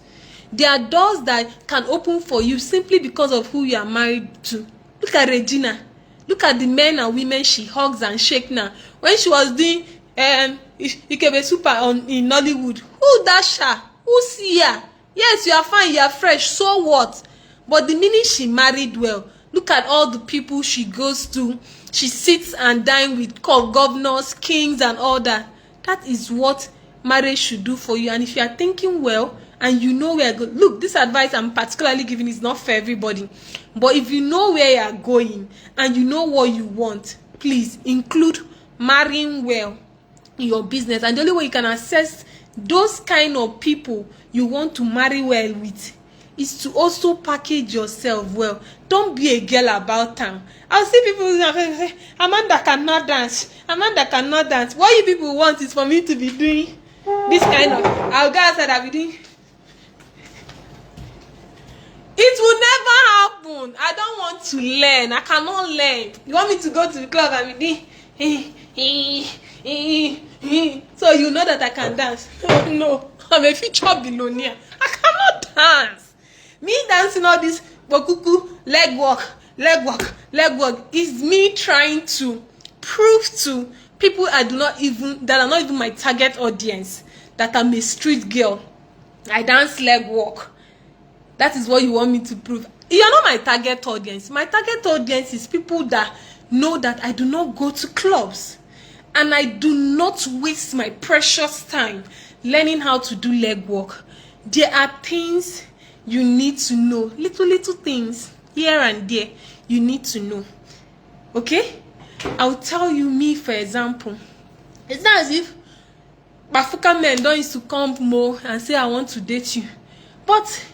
There are doors that can open for you simply because of who you are married to. Look at Regina. Look at the men and women she hugs and shakes now. When she was doing Ikebe Super in Nollywood, who dash her? Who see her? Yes, you are fine, you are fresh, so what? But the minute she married well, look at all the people she goes to. She sits and dines with governors, kings, and all that. That is what marriage should do for you. And if you are thinking well, and you know where you're going, look, this advice I'm particularly giving is not for everybody. But if you know where you are going, and you know what you want, please include marrying well in your business. And the only way you can assess those kind of people you want to marry well with is to also package yourself well. Don't be a girl about town. I'll see people say, Amanda cannot dance. Amanda cannot dance. What you people want is for me to be doing this kind of, I'll go outside, I'll be doing It will never happen. I don't want to learn. I cannot learn. You want me to go to the club and be so you know that I can dance? No. I'm a future billionaire. I cannot dance. Me dancing all this bokuku, leg walk is me trying to prove to people that are not even my target audience that I'm a street girl. I dance leg walk. That is what you want me to prove. You're not my target audience. My target audience is people that know that I do not go to clubs and I do not waste my precious time learning how to do leg walk. There are things you need to know, little things here and there you need to know. Okay? I'll tell you me, for example. It's not as if Bafuka men don't used to come more and say, I want to date you. But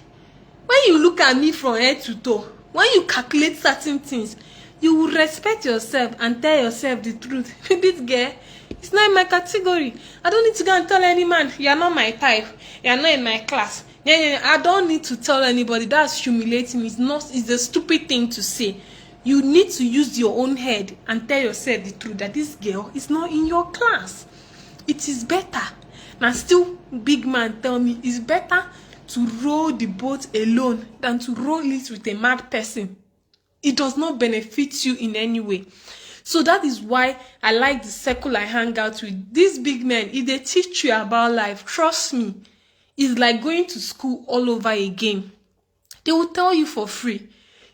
when you look at me from head to toe, when you calculate certain things, you will respect yourself and tell yourself the truth. This girl, it's not in my category. I don't need to go and tell any man, you are not my type. You are not in my class. I don't need to tell anybody. That's humiliating. It's a stupid thing to say. You need to use your own head and tell yourself the truth that this girl is not in your class. It is better. Now still, big man tell me, it's better to row the boat alone than to row it with a mad person. It does not benefit you in any way. So that is why I like the circle I hang out with. These big men, if they teach you about life, trust me, it's like going to school all over again. They will tell you for free.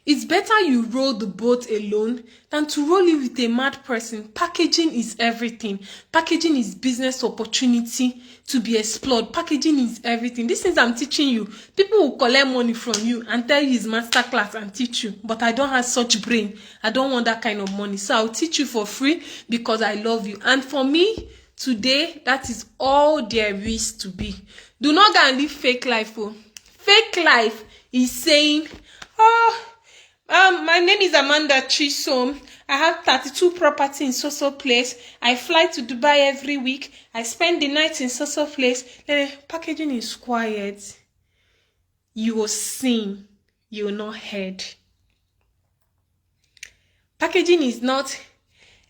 It's better you row the boat alone than to roll it with a mad person. Packaging is everything. Packaging is business opportunity to be explored. Packaging is everything. These things I'm teaching you, people will collect money from you and tell you it's masterclass and teach you. But I don't have such brain. I don't want that kind of money. So I'll teach you for free because I love you. And for me, today, that is all there is to be. Do not go and live fake life. Oh. Fake life is saying, my name is Amanda Chisom. I have 32 property in so place. I fly to Dubai every week. I spend the night in so place. Packaging is quiet. You will sing. You will not heard. Packaging is not,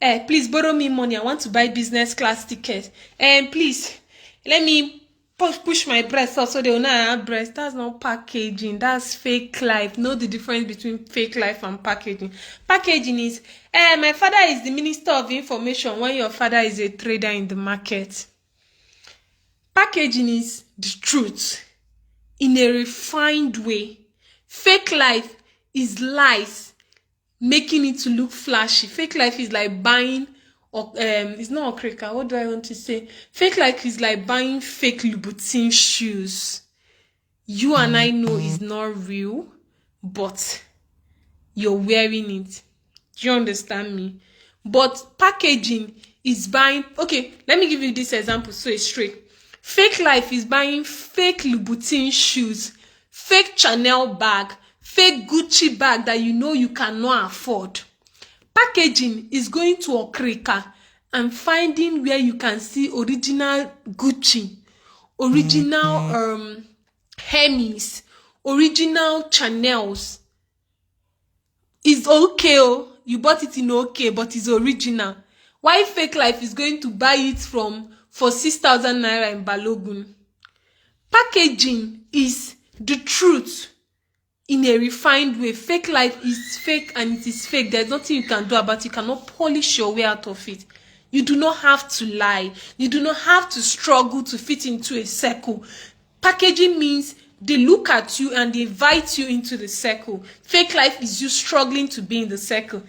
please borrow me money. I want to buy business class ticket. Please, let me push my breast out so they will not have breast. That's not packaging. That's fake life. Know the difference between fake life and packaging. Packaging is, my father is the Minister of Information when your father is a trader in the market. Packaging is the truth in a refined way. Fake life is lies, making it to look flashy. Fake life is like buying, it's not okrika. What do I want to say? Fake life is like buying fake Louboutin shoes. You and I know it's not real, but you're wearing it. Do you understand me? But packaging is buying. Okay, let me give you this example so it's straight. Fake life is buying fake Louboutin shoes, fake Chanel bag, fake Gucci bag that you know you cannot afford. Packaging is going to Okrika and finding where you can see original Gucci, original Hermes, original Chanels. It's okay, oh, you bought it in okay, but it's original. Why fake life is going to buy it for 6,000 naira in Balogun? Packaging is the truth in a refined way. Fake life is fake and it is fake. There's nothing you can do about it. You cannot polish your way out of it. You do not have to lie. You do not have to struggle to fit into a circle. Packaging means they look at you and they invite you into the circle. Fake life is you struggling to be in the circle.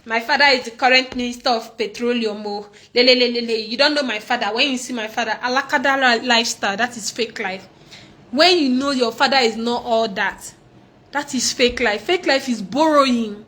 My father is the current Minister of Petroleum. You don't know my father. When you see my father, alakada lifestyle, that is fake life. When you know your father is not all that, that is fake life. Fake life is borrowing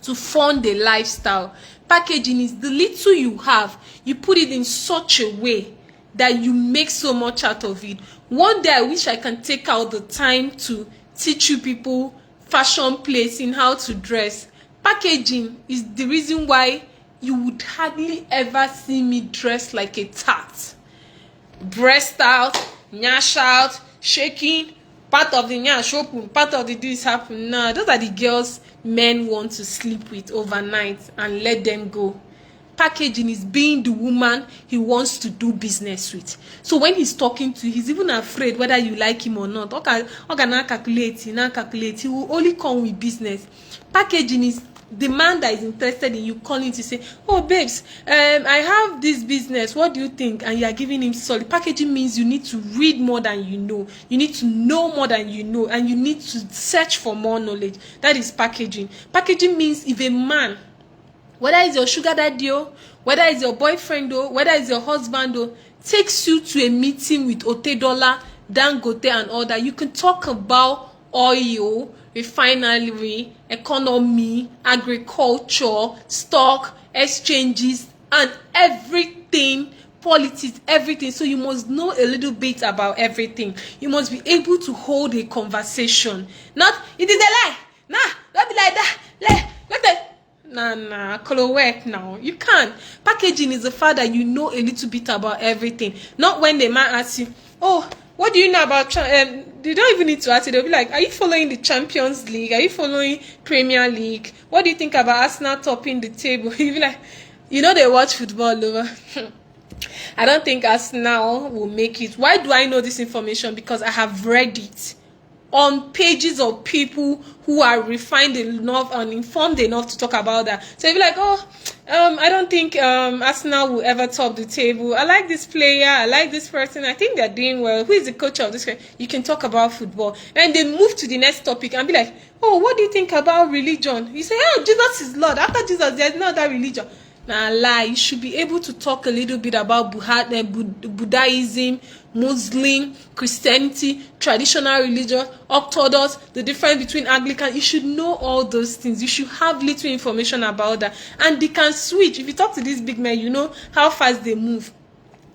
to fund a lifestyle. Packaging is the little you have, you put it in such a way that you make so much out of it. One day I wish I can take out the time to teach you people fashion placing, how to dress. Packaging is the reason why you would hardly ever see me dress like a tart. Breast out, nyash out, shaking, part of the nyash open, part of the this happen. Nah, those are the girls men want to sleep with overnight and let them go. Packaging is being the woman he wants to do business with. So when he's talking to you, he's even afraid whether you like him or not. Okay, now calculate, he will only come with business. Packaging is the man that is interested in you calling to say, oh babes, I have this business, what do you think? And you are giving him solid. Packaging means you need to read more than you know, you need to know more than you know, and you need to search for more knowledge. That is packaging. Packaging means if a man, whether it's your sugar daddy, whether it's your boyfriend, whether it's your husband, takes you to a meeting with Otedola, Dangote and all that, you can talk about oil, refinery, economy, agriculture, stock, exchanges, and everything, politics, everything. So you must know a little bit about everything. You must be able to hold a conversation. Not, it is a lie. Nah, don't be like that. Let it. Nah, color work now. You can't. Packaging is the fact that you know a little bit about everything. Not when the man asks you, oh, what do you know about they don't even need to ask you. They'll be like, are you following the Champions League? Are you following Premier League? What do you think about Arsenal topping the table? You'll be like, you know they watch football over. I don't think Arsenal will make it. Why do I know this information? Because I have read it on pages of people who are refined enough and informed enough to talk about that. So you'll be like, oh, I don't think Arsenal will ever top the table. I like this player. I like this person. I think they're doing well. Who is the coach of this guy? You can talk about football. And they move to the next topic and be like, oh, what do you think about religion? You say, oh, Jesus is Lord. After Jesus, there's no other religion. Nah, lie. You should be able to talk a little bit about Buddhism, Muslim, Christianity, traditional religion, Orthodox, the difference between Anglican. You should know all those things. You should have little information about that. And they can switch. If you talk to these big men, you know how fast they move.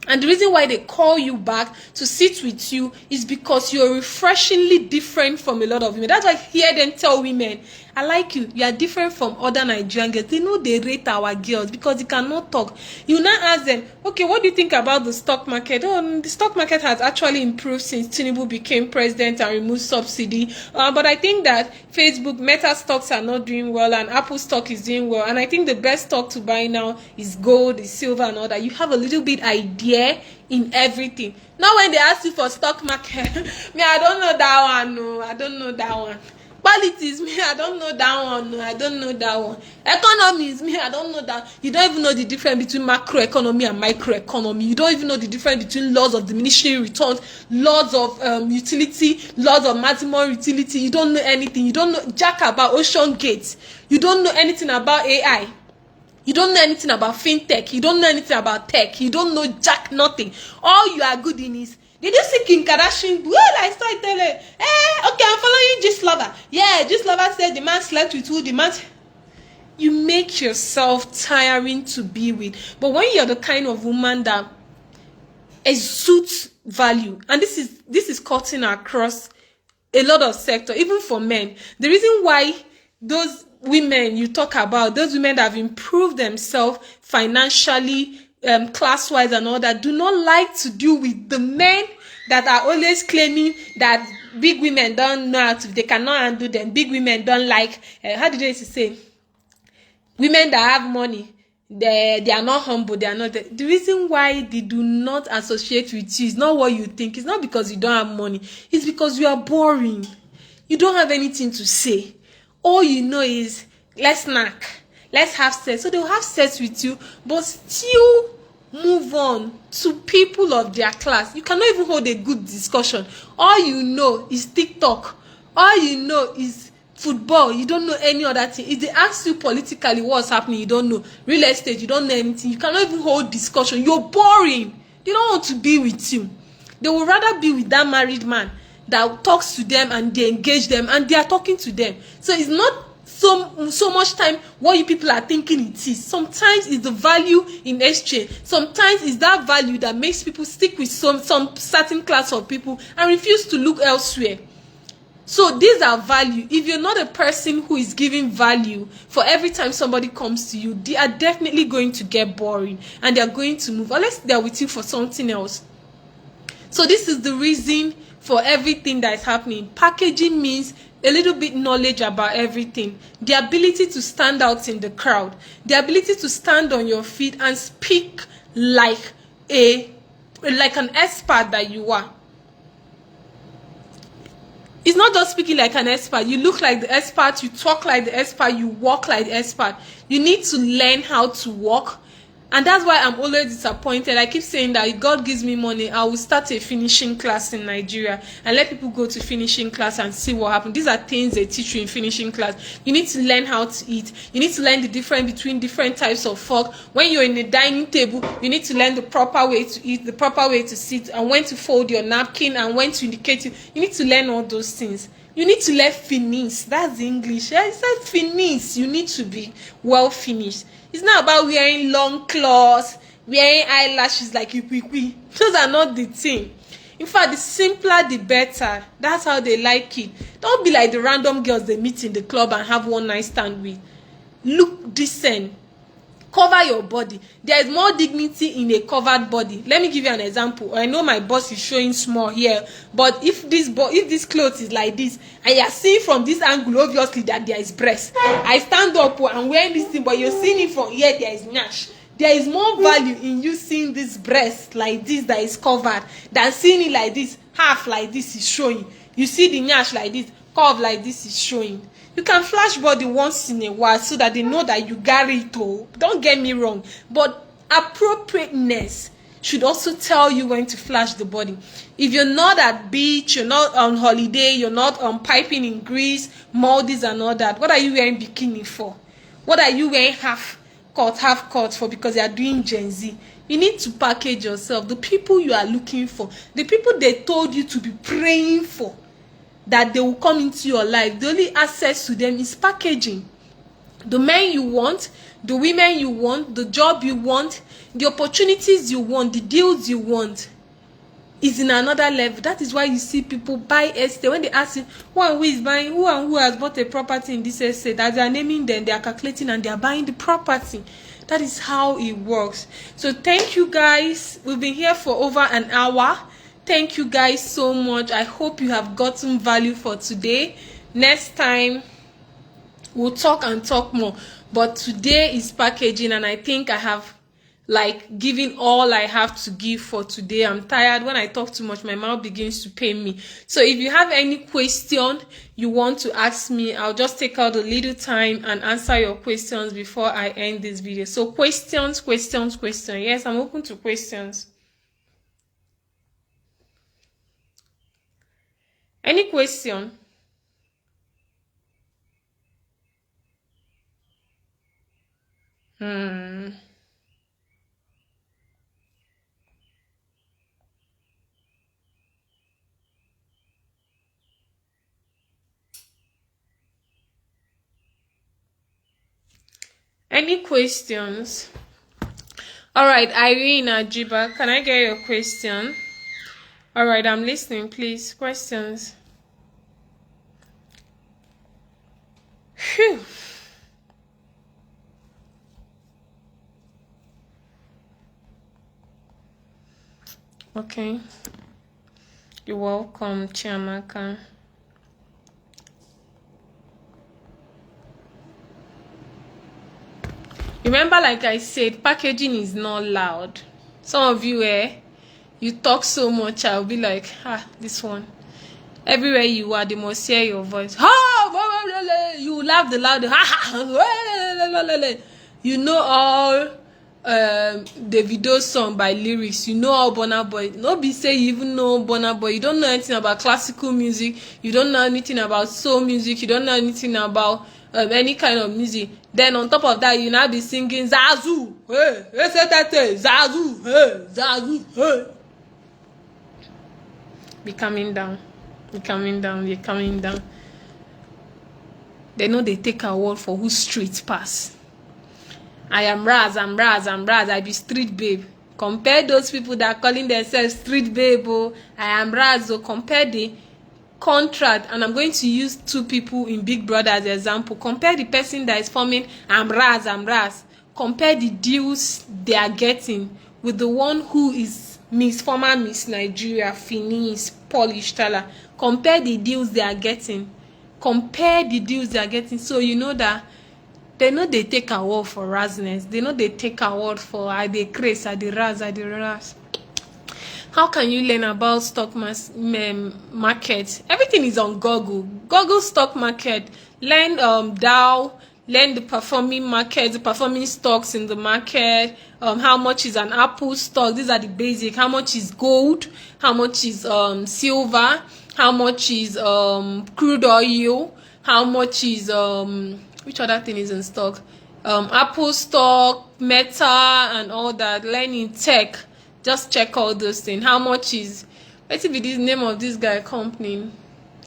And the reason why they call you back to sit with you is because you're refreshingly different from a lot of women. That's why I hear them tell women, I like you. You are different from other Nigerian girls. They know they rate our girls because they cannot talk. You now ask them, okay, what do you think about the stock market? Oh, the stock market has actually improved since Tinubu became president and removed subsidy. But I think that Facebook, Meta stocks are not doing well and Apple stock is doing well. And I think the best stock to buy now is gold, is silver and all that. You have a little bit idea in everything. Now when they ask you for stock market, me, I don't know that one. No, I don't know that one. Politics, me, I don't know that one. No, I don't know that one. Economies, me, I don't know that. You don't even know the difference between macroeconomy and microeconomy. You don't even know the difference between laws of diminishing returns, laws of utility, laws of maximum utility. You don't know anything. You don't know jack about Ocean Gates. You don't know anything about AI. You don't know anything about fintech. You don't know anything about tech. You don't know jack nothing. All you are good in is, did you see Kim Kardashian? Well, I started telling her, okay, I'm following Gist Lover. Yeah, Gist Lover said the man slept with who? The man. You make yourself tiring to be with. But when you're the kind of woman that exudes value, and this is cutting across a lot of sectors, even for men. The reason why those women you talk about, those women that have improved themselves financially, class-wise and all that, do not like to deal with the men that are always claiming that big women don't know how to, they cannot handle them. Big women don't like, how did they say? Women that have money, they are not humble, they are not. The reason why they do not associate with you is not what you think. It's not because you don't have money. It's because you are boring. You don't have anything to say. All you know is, let's snack, let's have sex. So they'll have sex with you, but still move on to people of their class. You cannot even hold a good discussion. All you know is TikTok. All you know is football. You don't know any other thing. If they ask you politically what's happening, you don't know. Real estate, you don't know anything. You cannot even hold discussion. You're boring. They don't want to be with you. They would rather be with that married man that talks to them and they engage them and they are talking to them. So it's not so much time what you people are thinking it is. Sometimes it's the value in exchange. Sometimes it's that value that makes people stick with some certain class of people and refuse to look elsewhere. So these are value. If you're not a person who is giving value for every time somebody comes to you, they are definitely going to get boring and they are going to move unless they are with you for something else. So this is the reason for everything that is happening. Packaging means a little bit knowledge about everything, the ability to stand out in the crowd, the ability to stand on your feet and speak like an expert that you are. It's not just speaking like an expert. You look like the expert, you talk like the expert, you walk like the expert. You need to learn how to walk. And that's why I'm always disappointed. I keep saying that if God gives me money, I will start a finishing class in Nigeria and let people go to finishing class and see what happens. These are things they teach you in finishing class. You need to learn how to eat. You need to learn the difference between different types of fork. When you're in a dining table, you need to learn the proper way to eat, the proper way to sit, and when to fold your napkin and when to indicate it. You need to learn all those things. You need to learn finesse. That's the English. Yeah, it's like finesse. You need to be well finished. It's not about wearing long claws, wearing eyelashes like Ikwikwi. Those are not the thing. In fact, the simpler the better. That's how they like it. Don't be like the random girls they meet in the club and have one night stand with. Look decent. Cover your body. There is more dignity in a covered body. Let me give you an example. I know my boss is showing small here, but if this clothes is like this, and you are seeing from this angle, obviously that there is breast. I stand up and wearing this thing, but you're seeing it from here, there is nash. There is more value in you seeing this breast like this that is covered than seeing it like this, half like this is showing. You see the nash like this, curve like this is showing. You can flash body once in a while so that they know that you got it all. Don't get me wrong. But appropriateness should also tell you when to flash the body. If you're not at beach, you're not on holiday, you're not piping in Greece, Maldives and all that, what are you wearing bikini for? What are you wearing half cut for? Because you are doing Gen Z. You need to package yourself. The people you are looking for, the people they told you to be praying for, that they will come into your life, the only access to them is packaging. The men you want, the women you want, the job you want, the opportunities you want, the deals you want is in another level. That is why you see people buy estate. When they ask you who and who is buying, who and who has bought a property in this estate, as they are naming them, they are calculating and they are buying the property. That is how it works. So thank you guys. We've been here for over an hour. Thank you guys so much. I hope you have gotten value for today. Next time, we'll talk and talk more. But today is packaging, and I think I have given all I have to give for today. I'm tired. When I talk too much, my mouth begins to pain me. So if you have any question you want to ask me, I'll just take out a little time and answer your questions before I end this video. So questions. Yes, I'm open to questions. Any question? Any questions? All right, Irene Ajiba, can I get your question? All right, I'm listening, please. Questions. Phew. Okay. You're welcome, Chiamaka. Remember, like I said, packaging is not loud. Some of you, you talk so much, I'll be like, this one. Everywhere you are, they must hear your voice. You laugh the loudest. You know all Davido song by lyrics. You know all Burna Boy. Nobody say you even know Burna Boy. You don't know anything about classical music. You don't know anything about soul music. You don't know anything about any kind of music. Then on top of that, you now be singing Zazu. Hey, Zazu. Hey, Zazu. Hey. Be coming down. You're coming down. They know they take award for who street pass. I am Raz. I be street babe. Compare those people that are calling themselves street babe. I am Raz. So compare the contract, and I'm going to use two people in Big Brother as an example. Compare the person that is forming I'm Raz. Compare the deals they are getting with the one who is former Miss Nigeria, Finis, polished tala. Compare the deals they are getting. Compare the deals they are getting. So you know that they know they take award for rasness. They know they take award for are they craze, are they ras. How can you learn about stock market? Everything is on Google. Google stock market. Learn Dow. Learn the performing market, the performing stocks in the market. How much is an Apple stock? These are the basic. How much is gold? How much is silver? How much is crude oil? How much is which other thing is in stock? Apple stock, Meta, and all that. Learning tech. Just check all those things. How much is, let's see the name of this guy company,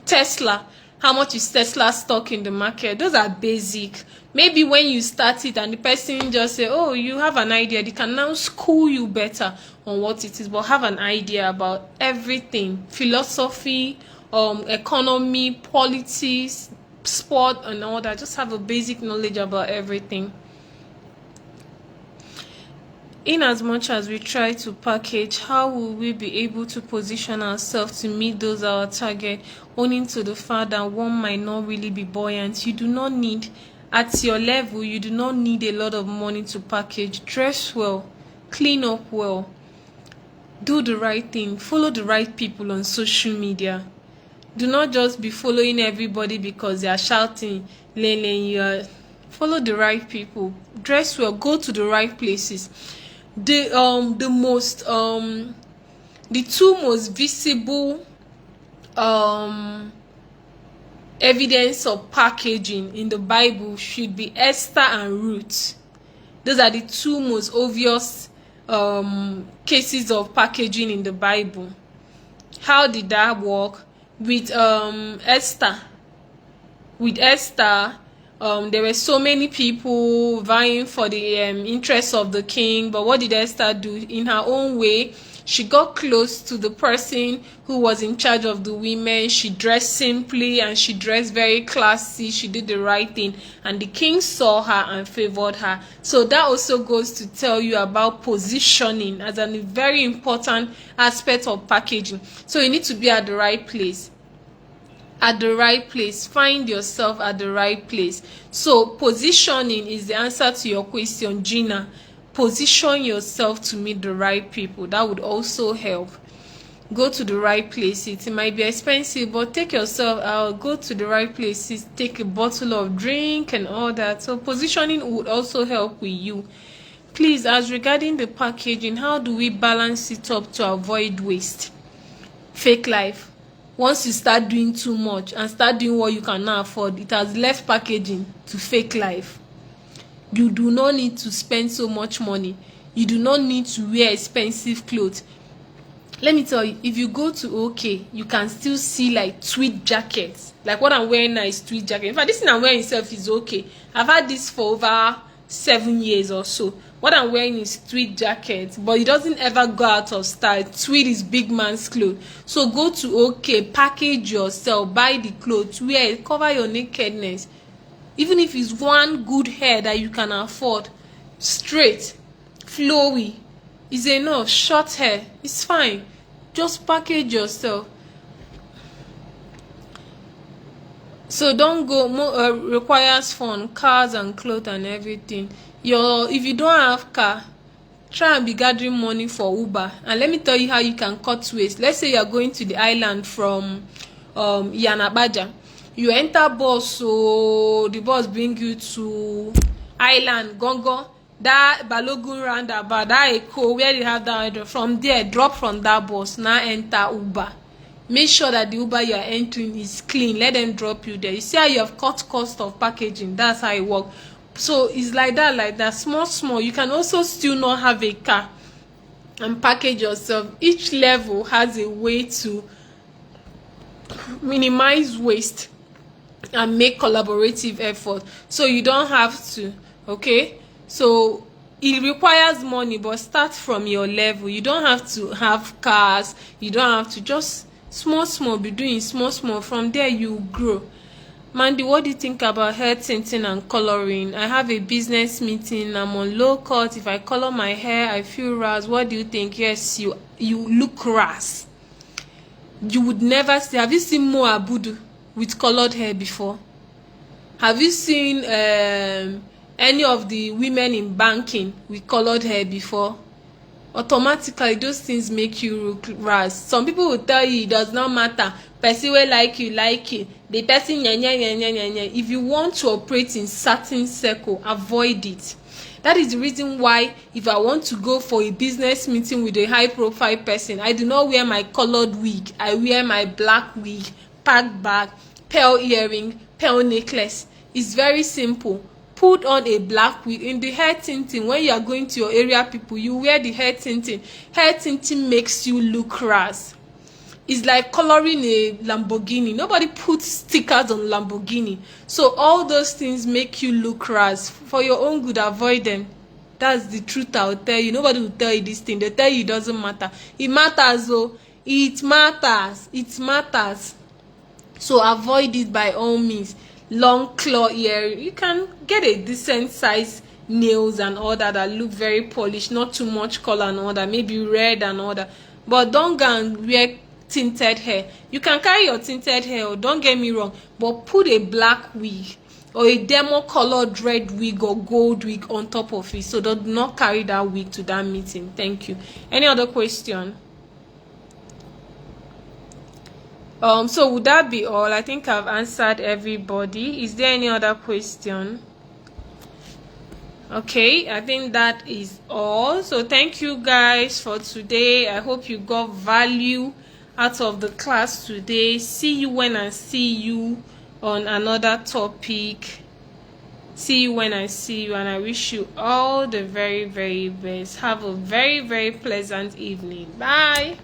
Tesla. How much is Tesla stock in the market? Those are basic. Maybe when you start it and the person just say, oh, you have an idea, they can now school you better on what it is, but have an idea about everything. Philosophy, economy, politics, sport, and all that. Just have a basic knowledge about everything. In as much as we try to package, how will we be able to position ourselves to meet those our target, owing to the fact that one might not really be buoyant? You do not need, at your level, you do not need a lot of money to package. Dress well, clean up well, do the right thing, follow the right people on social media. Do not just be following everybody because they are shouting, lele. Follow the right people, dress well, go to the right places. The two most visible evidence of packaging in the Bible should be Esther and Ruth. Those are the two most obvious cases of packaging in the Bible. How did that work? With Esther. With Esther, there were so many people vying for the interests of the king, but what did Esther do? In her own way, she got close to the person who was in charge of the women. She dressed simply and she dressed very classy. She did the right thing, and the king saw her and favored her. So that also goes to tell you about positioning as a very important aspect of packaging. So you need to be at the right place. At the right place, find yourself at the right place. So positioning is the answer to your question, Gina. Position yourself to meet the right people. That would also help. Go to the right places. It might be expensive, but take yourself out, go to the right places, take a bottle of drink and all that. So positioning would also help with you. Please, as regarding the packaging, how do we balance it up to avoid waste? Fake life. Once you start doing too much and start doing what you cannot afford, it has left packaging to fake life. You do not need to spend so much money. You do not need to wear expensive clothes. Let me tell you, if you go to OK, you can still see like tweed jackets. Like what I'm wearing now is tweed jacket. In fact, this thing I'm wearing itself is OK. I've had this for over 7 years or so. What I'm wearing is tweed jacket, but it doesn't ever go out of style. Tweed is big man's clothes. So go to OK, package yourself, buy the clothes, wear it, cover your nakedness. Even if it's one good hair that you can afford, straight, flowy, is enough. Short hair, it's fine. Just package yourself. So don't go, requires fun, cars and clothes and everything. If you don't have car, try and be gathering money for Uber. And let me tell you how you can cut waste. Let's say you are going to the island from Yanabaja. You enter bus, so the bus bring you to island Gongo, that Balogun roundabout, that Eko, where they have that. From there, drop from that bus, now enter Uber. Make sure that the Uber you are entering is clean. Let them drop you there. You see how you have cut cost of packaging. That's how it works. So it's like that, small. You can also still not have a car and package yourself. Each level has a way to minimize waste and make collaborative effort. So you don't have to, okay? So it requires money, but start from your level. You don't have to have cars. You don't have to, just small, be doing small. From there you grow. Mandy, what do you think about hair tinting and coloring? I have a business meeting. I'm on low cut. If I color my hair, I feel ras. What do you think? Yes, you look ras. You would never see. Have you seen Mo Abudu with colored hair before? Have you seen any of the women in banking with colored hair before? Automatically those things make you look ras. Some people will tell you it does not matter. Person wey like you, the person nye. If you want to operate in certain circle, avoid it. That is the reason why if I want to go for a business meeting with a high profile person, I do not wear my colored wig. I wear my black wig, pack bag, pearl earring, pearl necklace. It's very simple. Put on a black wig. In the hair tinting, when you are going to your area people, you wear the hair tinting. Hair tinting makes you look ras. It's like coloring a Lamborghini. Nobody puts stickers on Lamborghini. So all those things make you look ras. For your own good, avoid them. That's the truth I'll tell you. Nobody will tell you this thing. They tell you it doesn't matter. It matters though. It matters. It matters. So avoid it by all means. Long claw ear, you can get a decent size nails and all that look very polished, not too much color and all that, maybe red and all that, but don't go and wear tinted hair. You can carry your tinted hair, don't get me wrong, but put a black wig or a demo colored red wig or gold wig on top of it. So do not carry that wig to that meeting. Thank you. Any other question? So would that be all? I think I've answered everybody. Is there any other question? Okay, I think that is all. So thank you guys for today. I hope you got value out of the class today. See you when I see you on another topic. See you when I see you, and I wish you all the very, very best. Have a very, very pleasant evening. Bye.